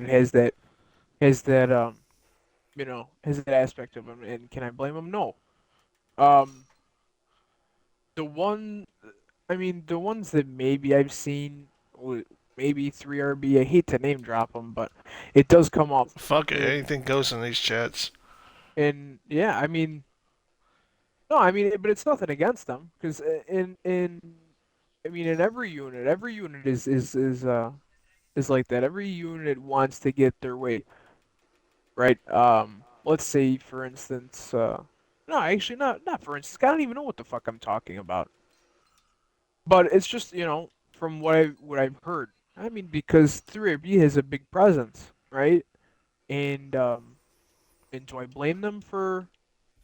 has that aspect of them. And can I blame them? No. Um, the one, the ones that maybe I've seen, maybe 3RB. I hate to name drop them, but it does come up. Fuck it. In Anything goes in these chats. in yeah, no, but it's nothing against them because in every unit is like that. Every unit wants to get their way, right? Let's say for instance, no, actually not for instance. I don't even know what the fuck I'm talking about. But it's just, from what I've heard. Because 3B has a big presence, right? And and do I blame them for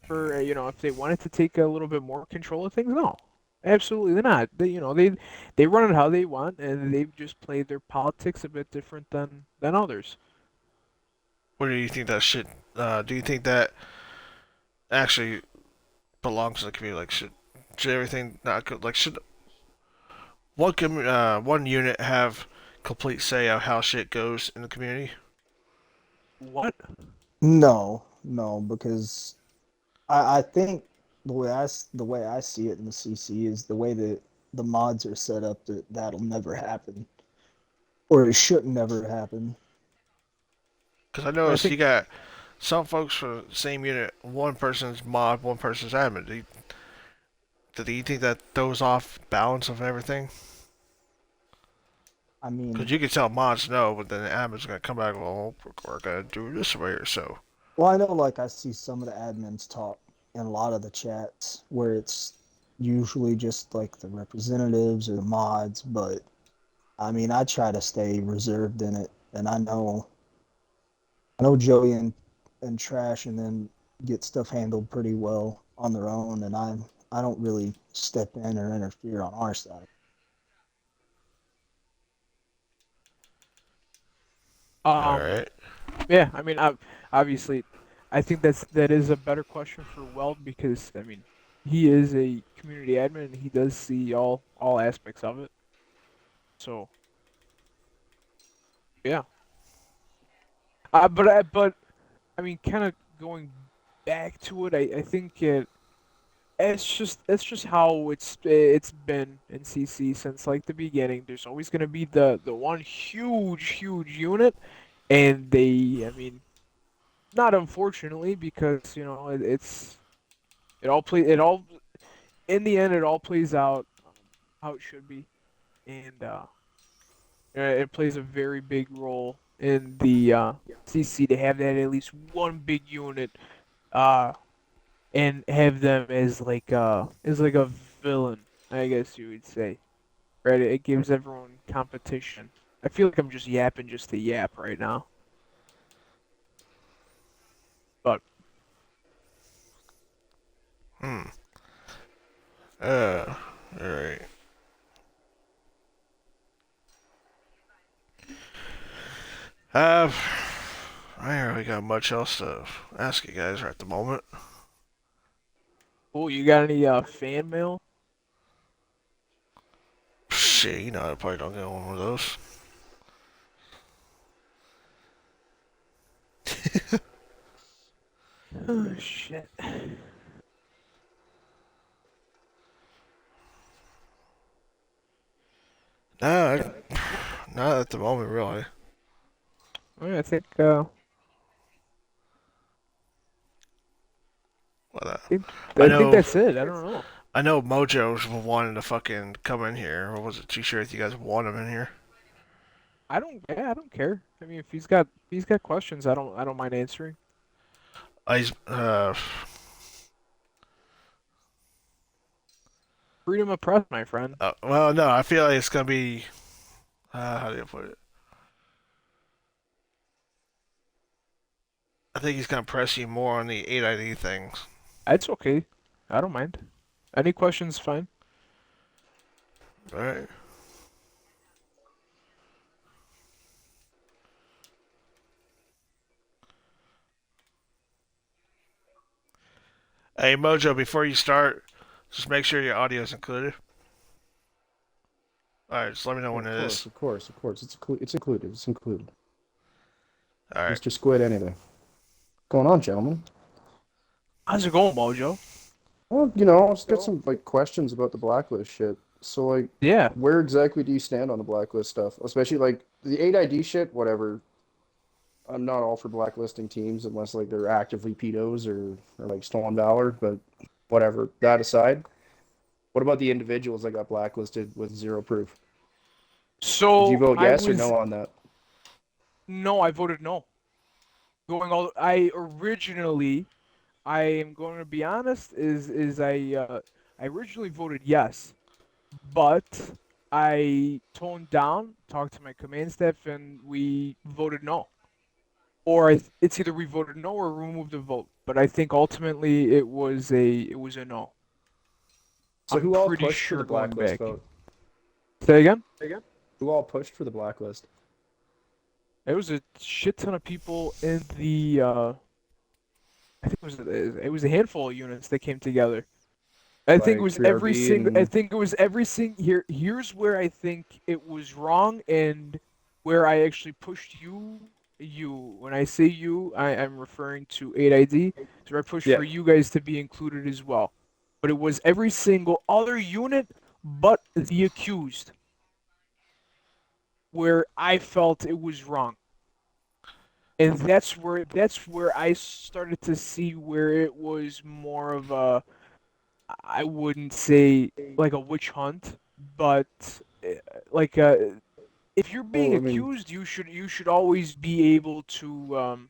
if they wanted to take a little bit more control of things? No. Absolutely not. They run it how they want and they've just played their politics a bit different than others. What do you think that shit? Do you think that actually belongs to the community? Like, should everything not go? Like, should one unit have complete say of how shit goes in the community? What? No, no, because I think the way I see it in the CC is the way that the mods are set up that that'll never happen, or it shouldn't never happen. Because I I noticed you think got some folks from the same unit. One person's mod, one person's admin. Do you think that throws off balance of everything? I Because mean, you can tell mods no, but then the admin's gonna come back. Well, we're gonna do it this way or so. well, I know like I see some of the admins talk in a lot of the chats where it's usually just like the representatives or the mods, but I mean, I try to stay reserved in it, and I know Joey and Trash and then get stuff handled pretty well on their own, and I don't really step in or interfere on our side. All um right. yeah, obviously I think that is a better question for Weld because he is a community admin and he does see all aspects of it. So yeah. But kind of going back to it, I think it's just how it's been in CC since like the beginning. There's always gonna be the one huge unit, and not unfortunately because it all in the end it all plays out how it should be, and it plays a very big role in the CC to have that at least one big unit, uh, and have them as like a villain, I guess you would say. Right? It gives everyone competition. I feel like I'm just yapping just to yap right now, but Hmm. Uh. All right. Uh. I ain't really got much else to ask you guys right at the moment. cool. You got any fan mail? Shit, you know I probably don't get one of those. Oh shit. Nah, Not at the moment, really. I think But, think I I think know, that's it. I don't know. I know Mojo's wanting to fucking come in here. I wasn't too sure if you guys want him in here. I don't care. I mean, if he's got questions, I don't mind answering. He's, Freedom of press, my friend. well, no, I feel like it's gonna be, how do you put it? I think he's gonna press you more on the 8ID things. It's okay. I don't mind. Any questions, fine. All right. Hey, Mojo, before you start, just make sure your audio is included. All right, just let me know Oh, when of it course, is. of course, of course. It's included. It's included. All right. Mr. Squid, anything. What's going on, gentlemen? How's it going, Mojo? Well, I just got some like questions about the blacklist shit. So like, Yeah. where exactly do you stand on the blacklist stuff? Especially like the 8ID shit, whatever. I'm not all for blacklisting teams unless like they're actively pedos or like stolen valor, but whatever. That aside, what about the individuals that got blacklisted with zero proof? Did you So vote I yes or was no on that? no, I voted no. Going all I originally I am going to be honest is I originally voted yes, but I toned down, talked to my command staff, and we voted no. Or it's either we voted no or removed the vote. But I think ultimately it was a no. So I'm who all pretty pushed for the sure going blacklist back. vote? Say again? Who all pushed for the blacklist? There was a shit ton of people in the I think it was a handful of units that came together. I think it Like was every 3RB single. I and think it was every single. Here's where I think it was wrong, and where I actually pushed you. When I say you, I'm referring to 8ID. So I pushed yeah. for you guys to be included as well. But it was every single other unit but the accused where I felt it was wrong. And that's where I started to see where it was more of a I wouldn't say like a witch hunt, but uh, like if you're being Well, I mean, accused, you should always be able to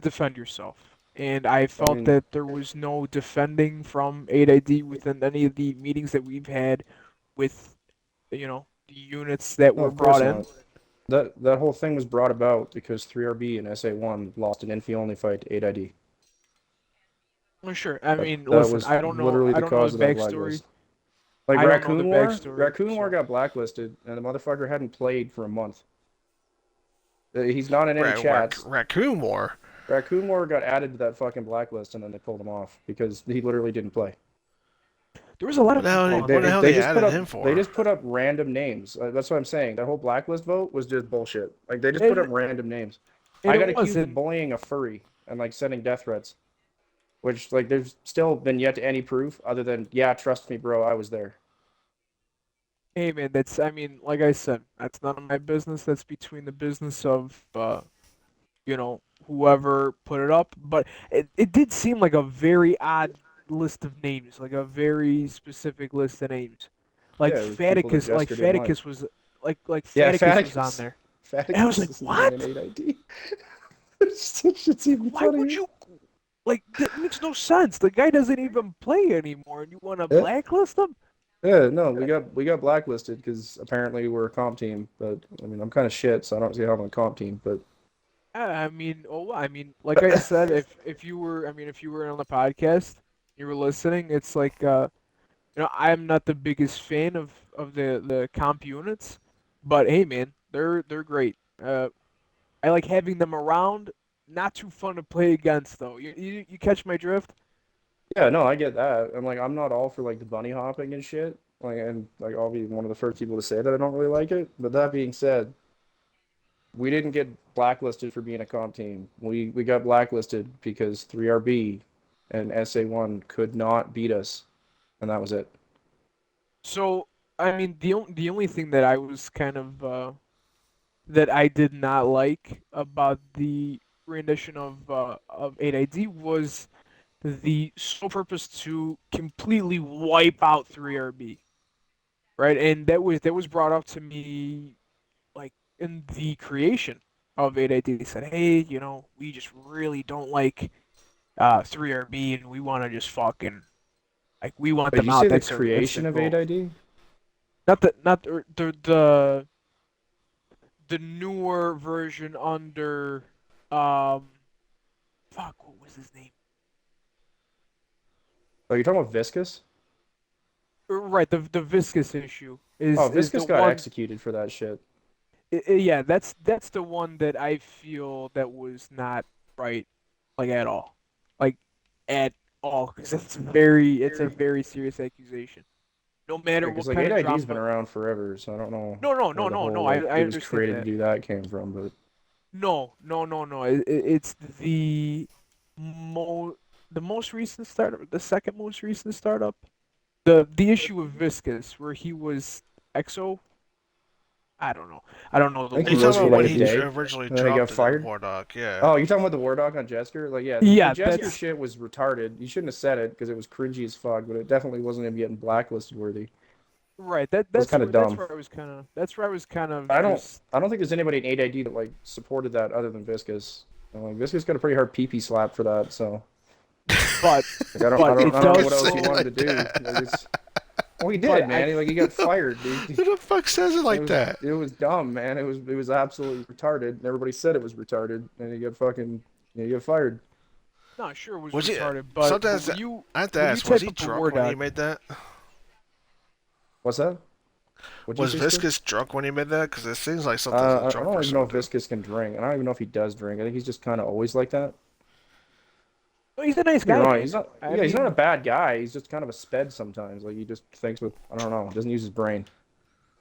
defend yourself. And I I felt mean, that there was no defending from 8ID within any of the meetings that we've had with the units that no, were of brought course in. not. That whole thing was brought about because 3RB and SA1 lost an infi only fight to 8ID. Well, sure. I That mean, that listen, was literally I the don't know cause the of that backstory. blacklist. Like I don't know the Raccoon War, backstory, Raccoon War so got blacklisted, and the motherfucker hadn't played for a month. He's not in any chats. Raccoon War. Raccoon War got added to that fucking blacklist, and then they pulled him off because he literally didn't play. there was a lot What of the people hell? on What the there. hell They they just put added up him they for? just put up random names. That's what I'm saying. That whole blacklist vote was just bullshit. Like they just put up And random names. and I it got accused of wasn't. bullying a furry and like sending death threats, which like there's still been yet to any proof other than yeah, trust me, bro, I was there. Hey man, that's I mean, like I said, that's none of my business. That's between the business of whoever put it up. But it did seem like a very odd list of names, like a very specific list of names. Yeah, it was people that Jester didn't like. Like Yeah, Faticus was on Faticus. there. And I was Faticus like, isn't even an what? 8ID. Shit's It's like, even why would funnier. you like that makes no sense. The guy doesn't even play anymore and you want to Yeah, blacklist him? yeah, no, we got blacklisted because apparently we're a comp team. But I mean, I'm kind of shit, so I don't see how I'm a comp team. But I mean, like I said, if you were, I mean, if you were on the podcast, you were listening, it's like, I'm not the biggest fan of the comp units, but hey, man, they're great. I like having them around. Not too fun to play against, though. You catch my drift? yeah, no, I get that. I'm like, I'm not all for like the bunny hopping and shit. Like, and like, I'll be one of the first people to say that I don't really like it. But that being said, we didn't get blacklisted for being a comp team. We got blacklisted because 3RB and SA1 could not beat us, and that was it. So, I mean, the only thing that I was kind of that I did not like about the rendition of 8ID was the sole purpose to completely wipe out 3RB, right? And that was brought up to me like in the creation of 8ID. They said, "Hey, we just really don't like 3RB, and we want to just fucking like we want Wait, did them you out. say the That's their creation of goal." 8ID? Not the newer version under um fuck, what was his name? Oh, you're talking about Viscous? Right, the viscous issue Oh, is the Viscous got one. executed for that shit. Yeah, that's the one that I feel that was not right, like at all, like at all, because it's a very serious accusation. No Yeah, matter because what like kind of 8ID's drama. been around forever, so I don't know No, no, where no, the no, whole no. like I it was understand created to that. do that came from, but No, no, no, no. It's mo the most recent startup, the second most recent startup. The issue with Viscous, where he was exo. I don't know. I don't know the I think Are you he lore was talking for about too like when a much he into day, it. originally and then he got dropped it in fired. Wardock? Yeah. Oh, you're talking about the War Dog on Jesker? Like, yeah, the Yeah, Jesker that's shit was retarded. You shouldn't have said it because it was cringy as fuck, but it definitely wasn't him getting blacklisted worthy. It right. was kind of That's dumb. where I was kind of that's where I was kind of I don't just. I don't think there's anybody in 8ID that like supported that other than Viscous. And, like Viscous got a pretty hard pee slap for that, so But like I don't I but don't it I don't know does what else Say he it go. wanted to like do. Like that. it's well he But did, man. He got fired, dude. Who the fuck says it It like was that? it was dumb, man. It was absolutely retarded. And everybody said it was retarded, and he got fucking he got fired. Not sure it was Was he? retarded, but Sometimes I have to when you ask, was type he up a drunk Word when he doc. made that? What's that? What'd you Was say, Stu? Viscous drunk when he made that? Because it seems like something a I drunk don't even person know would if do. Viscous can drink, and I don't even know if he does drink. I think he's just kind of always like that. No, he's a nice You're guy, wrong. man. He's not. I Yeah, he's not a mean, bad guy. He's just kind of a sped sometimes. Like he just thinks with I don't know. Doesn't use his brain.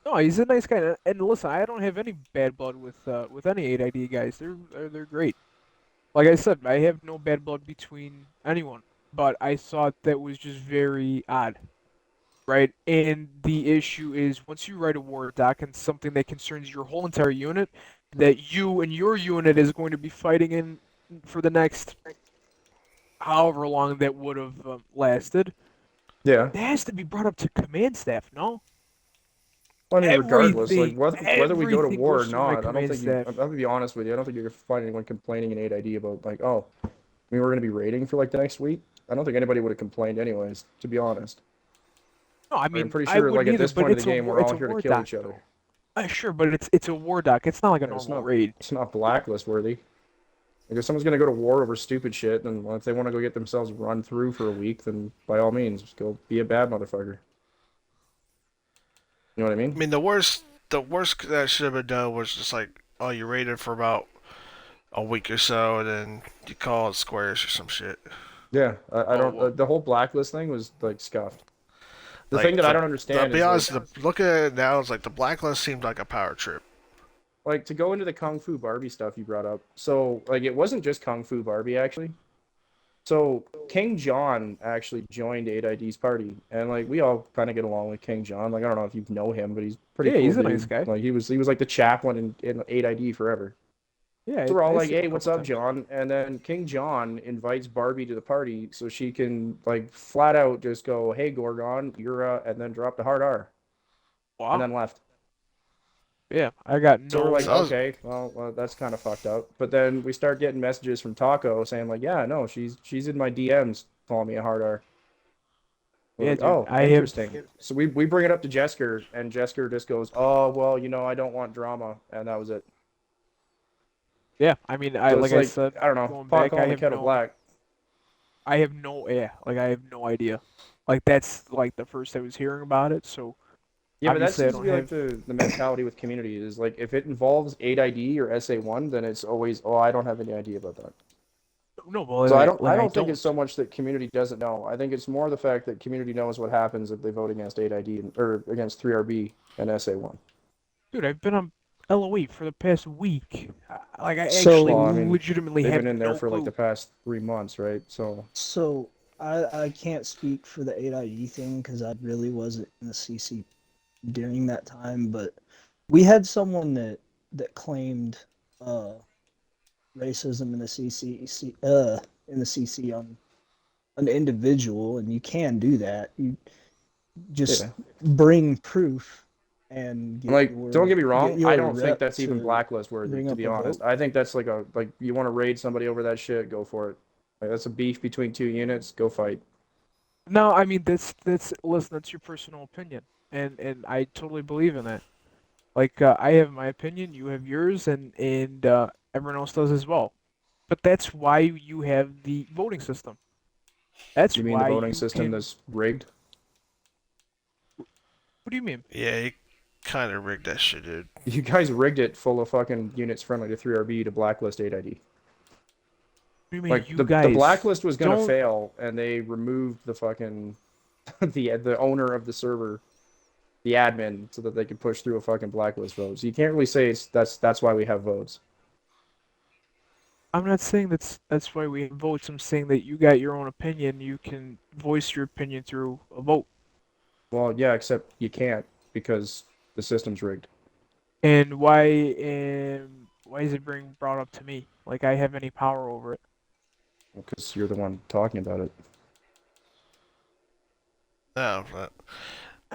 no, he's a nice guy. And listen, I don't have any bad blood with any 8ID guys. They're great. Like I said, I have no bad blood between anyone. But I thought that was just very odd, right? And the issue is once you write a Word doc and something that concerns your whole entire unit, that you and your unit is going to be fighting in for the next however long that would have lasted, Yeah. that has to be brought up to command staff, no? Well, I mean, regardless, like whether we go to Everything war or goes through my not, I don't command think you. staff. I'm gonna be honest with you. I don't think you're gonna find anyone complaining in 8ID about like, oh, I mean, we're gonna be raiding for like the next week. I don't think anybody would have complained anyways. To be honest, No, I like, I'm mean pretty I sure like wouldn't at either, this but point of the game, we're all it's a here to war kill doc each other. though. Sure, but it's a war doc. It's not like a Yeah, normal raid. it's not blacklist worthy. Like if someone's gonna go to war over stupid shit, then if they want to go get themselves run through for a week, then by all means, just go be a bad motherfucker. You know what I I mean? mean, the worst that should have been done was just like, oh, you raided for about a week or so, and then you call it squares or some shit. Yeah, I Oh don't. well, The whole blacklist thing was like scuffed. The thing Like, that I the don't I'll understand be is honest, looking at it now, it's like the blacklist seemed like a power trip. like to go into the Kung Fu Barbie stuff you brought up. So like it wasn't just Kung Fu Barbie actually. So King John actually joined 8ID's party, and like we all kind of get along with King John. Like I don't know if you know him, but he's a pretty yeah, cool he's a nice dude. guy. Like he was like the chaplain in 8ID forever. Yeah, So we're all I like, see him "Hey, a what's couple up, times. John?" And then King John invites Barbie to the party so she can like flat out just go, "Hey, Gorgon, you're," and then drop the hard R, and Wow. then left. Yeah, I got So we're like, So I no. was, okay, well, that's kind of fucked up. But then we start getting messages from Taco saying like, yeah, no, she's in my DMs calling me a hard R. We're Yeah, like, dude, oh, I have. interesting. So we bring it up to Jesker, and Jesker just goes, oh, well, I don't want drama, and that was it. Yeah, I mean, I So like it's I like, said, I don't know, going pot back, calling the kettle black. Yeah, like I have no idea. Like that's like the first I was hearing about it, so Yeah, but that obviously I seems to don't be like have. the mentality with community is like if it involves 8ID or SA1, then it's always, oh, I don't have any idea about that. No, well, So I like don't I I don't think it's so don't. much that community doesn't know. I think it's more the fact that community knows what happens if they vote against 8ID or against 3RB and SA1. Dude, I've been on LOE for the past week. Like I actually So Well, I mean, legitimately they've have been in there no for like the clue. past 3 months, right? So so I can't speak for the 8IE thing because I really wasn't in the CC during that time, but we had someone that that claimed racism in the in the CC on an individual, and you can do that. You just Yeah. bring proof and Like, don't get me get wrong, I your don't think rep that's even to blacklist worthy, bring to up be a honest. vote. I think that's like you want to raid somebody over that shit, go for it. Like that's a beef between two units, go fight. No, I mean that's listen, that's your personal opinion, and I totally believe in that. Like I have my opinion, you have yours, and everyone else does as well. But that's why you have the voting system. That's You mean the why voting you system can. that's rigged? What do you mean? Yeah, he kind of rigged that shit, dude. You guys rigged it full of fucking units friendly to 3RB to blacklist 8ID. What do you mean Like you the guys blacklist was gonna don't? fail, and they removed the fucking the owner of the server, the admin, so that they could push through a fucking blacklist vote. So you can't really say that's why we have votes. I'm not saying that's why we have votes. I'm saying that you got your own opinion. You can voice your opinion through a vote. Well, yeah, except you can't because the system's rigged. And why is it being brought up to me? Like I have any power over it? Because you're the one talking about it. No, but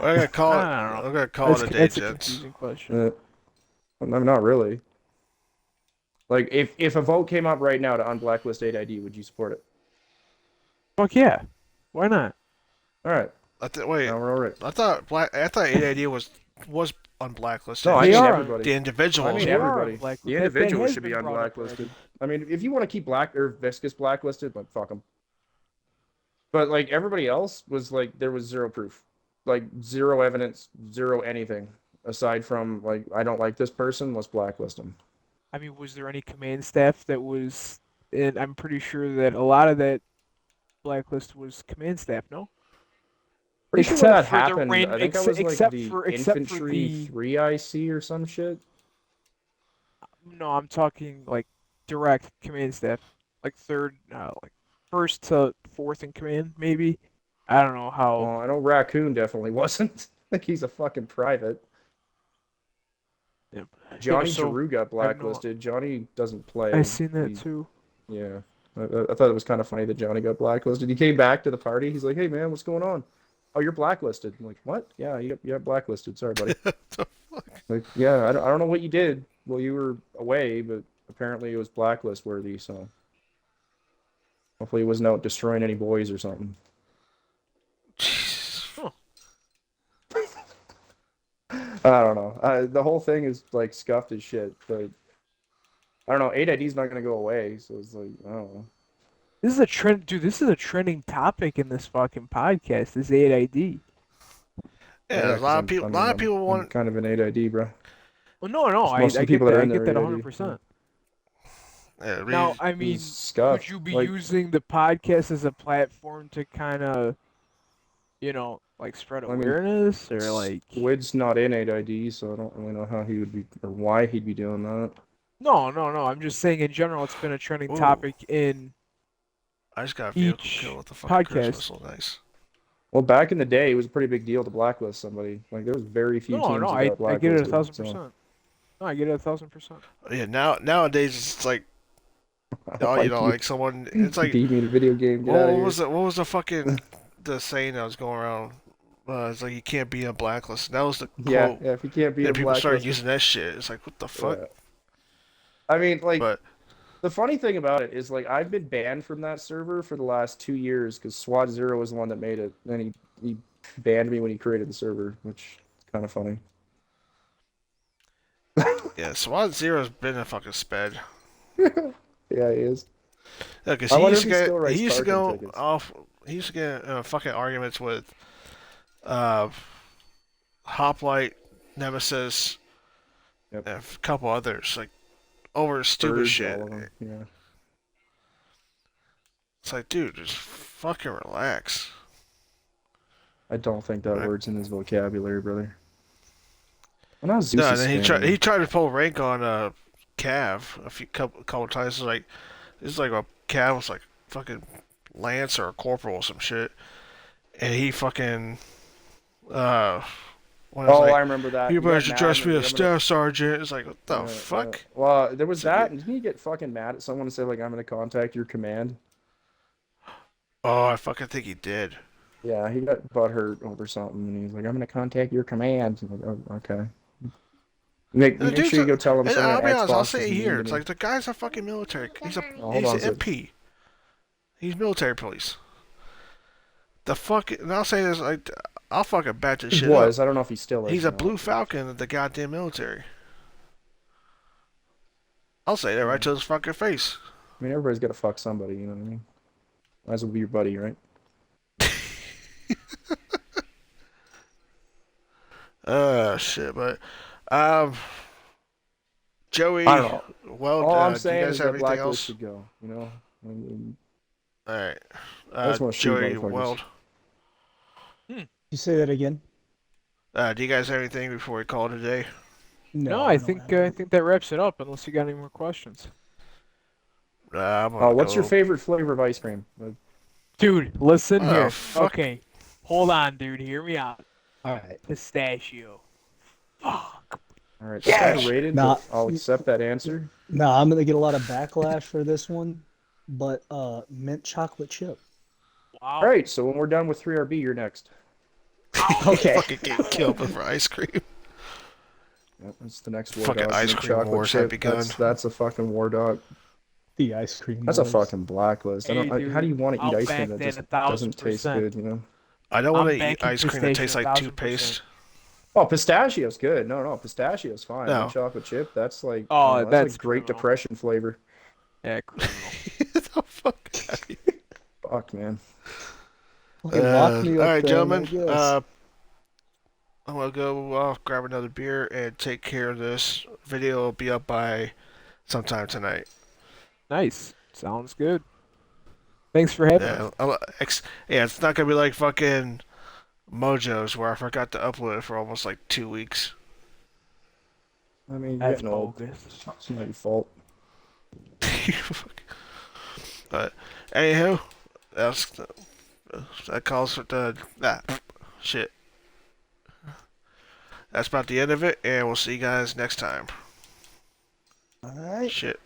we're gonna call it. I don't know. We're gonna call it a day, That's a gents. confusing question. I'm not really. Like, if a vote came up right now to unblacklist 8ID, would you support it? Fuck yeah. Why not? All right, Wait, now we're all right. I thought 8ID was unblacklisted. No, I They Just mean are on. everybody. the I individuals mean They were. are on everybody. blacklist. The That individuals has should be been brought up already. unblacklisted. I mean, if you want to keep Black or Viscous blacklisted, like fuck them. But like everybody else was like, there was zero proof, like zero evidence, zero anything aside from like, I don't like this person, let's blacklist them. I mean, was there any command staff that was? And I'm pretty sure that a lot of that blacklist was command staff. No, Pretty sure when except that for the happened, rain. I think I was like the Except for infantry the. 3 IC or some shit. No, I'm talking like direct command staff, like third, like first to fourth in command, maybe. I don't know how. Well, I know Raccoon definitely wasn't. Like he's a fucking private. Yeah, yeah. Johnny So Giroux got I have no. blacklisted. Johnny doesn't I play. seen that He, too. yeah. I thought it was kind of funny that Johnny got blacklisted. He came back to the party. He's like, "Hey man, what's going on? Oh, you're blacklisted." I'm like, "What? Yeah, you got blacklisted. Sorry, buddy." Like, yeah, I don't know what you did while you were away, but apparently it was blacklist worthy. So hopefully he wasn't out destroying any boys or something. Jesus. Huh. I don't know. The whole thing is like scuffed as shit, but I don't know. 8ID's not gonna go away, so it's like I don't know. This is a trend, dude. This is a trending topic in this fucking podcast. This 8ID. Yeah, Yeah, there's a because lot of people. A lot of people I'm want. kind of an 8ID, bro. Well, no, Most of the people that are I in there get are that 8ID. 100%. Yeah, Now, I This mean, is would scuffed. you be Like using the podcast as a platform to kind of, like spread I mean, awareness or like? Squid's not in 8ID, so I don't really know how he would be or why he'd be doing that. No. I'm just saying in general, it's been a trending Ooh, topic in I just got a vehicle kill each with the fucking cruise podcast. missile. Nice. Well, back in the day, it was a pretty big deal to blacklist somebody. Like there was very few No, teams that got I get it a blacklisted. thousand So percent. No, I get it 1,000%. Yeah, nowadays it's like, I oh, like you. like someone. It's like, Beat me in a video game. Get what out of here. was it? What was the fucking the saying that was going around? It's like you can't be a blacklist. That was the Yeah, quote. yeah. If you can't beat a And people started blacklister, using that shit. It's like, what the fuck? yeah. I mean, like But the funny thing about it is, like I've been banned from that server for the last 2 years because SWAT Zero was the one that made it, and he banned me when he created the server, which is kind of funny. yeah, SWAT Zero's been a fucking sped. Yeah, he is. Yeah, because I wonder if he still writes he used to parking go tickets. off. He used to get fucking arguments with uh, Hoplite, Nemesis, Yep. and a couple others, like over stupid Birds, shit. all of them. Yeah. It's like, dude, just fucking relax. I don't think that Right. word's in his vocabulary, brother. When I was No, Zeus and then spamming. he tried to pull rank on Cav couple times. Like this is like a Cav was like fucking Lance or a corporal or some shit, and he fucking uh When it's Oh, I like, remember that. you He got better mad address and me was as like, I'm gonna. staff sergeant. It's like, what the fuck? Well, there was It's that, like, and didn't he get fucking mad at someone and say like, "I'm gonna contact your command"? oh, I fucking think he did. Yeah, he got butthurt over something, and he's like, "I'm gonna contact your command." I'm like, oh, okay. Make And the make dude's sure you a, go tell him and someone I'll at be honest, I'll Xbox say is it mean here. to It's me. like the guy's a fucking military. Oh, hold He's on, an Zip. MP. He's military police. The fuck, and I'll say this, like, I'll fucking bat this He shit up. was. I don't know if he still is. He's or a not. Blue Falcon of the goddamn military. I'll say that right to his fucking face. I mean, everybody's got to fuck somebody. You know what I mean? Might as well be your buddy, right? Shit, but, um, Joey, I don't know. well, All I'm do you saying guys is have that anything Blacklist else? should go. You know. I mean, Alright. I just want to shoot Joey, motherfuckers. Weld, You say that again? do you guys have anything before we call it a day? No, I I don't think have I think that wraps it up. Unless you got any more questions, I'm gonna What's your go. favorite flavor of ice cream? dude. Listen Oh, here. fuck. Okay, hold on, dude. Hear me out. All right. Pistachio. Fuck. All right, that's Yes! underrated, Nah. but I'll accept that answer. No, I'm gonna get a lot of backlash for this one, but mint chocolate chip. Wow. All right, so when we're done with 3RB, you're next. Okay. Fucking get killed for ice cream. Yep, that's the next war Fucking dog. ice mint cream chocolate wars have chip. begun. That's a fucking war dog. The ice cream. That's a wars. fucking blacklist. I Hey, don't, how do you want to eat I'll ice cream back that that just 1,000%. doesn't taste good? You know. I don't want I'm to eat backing ice cream that tastes like pistachio, 1000%. toothpaste. Oh, pistachio's good. No, pistachio's fine. No. Mint chocolate chip. That's like, Oh, you know, that's like Great criminal. Depression flavor. Yeah, criminal. the fuck? Fuck, man. Fucking lock me All up right, then, gentlemen. I guess. I'm gonna go grab another beer and take care of this. Video will be up by sometime tonight. Nice. Sounds good. Thanks for having us. Yeah, it's not gonna be like fucking Mojo's where I forgot to upload it for almost like 2 weeks. I mean, you're That's getting old. bogus. It's not your fault. But anywho, that calls for the shit. That's about the end of it, and we'll see you guys next time. All right. Shit,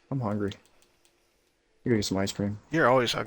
I'm hungry. You go get some ice cream. you're always hungry.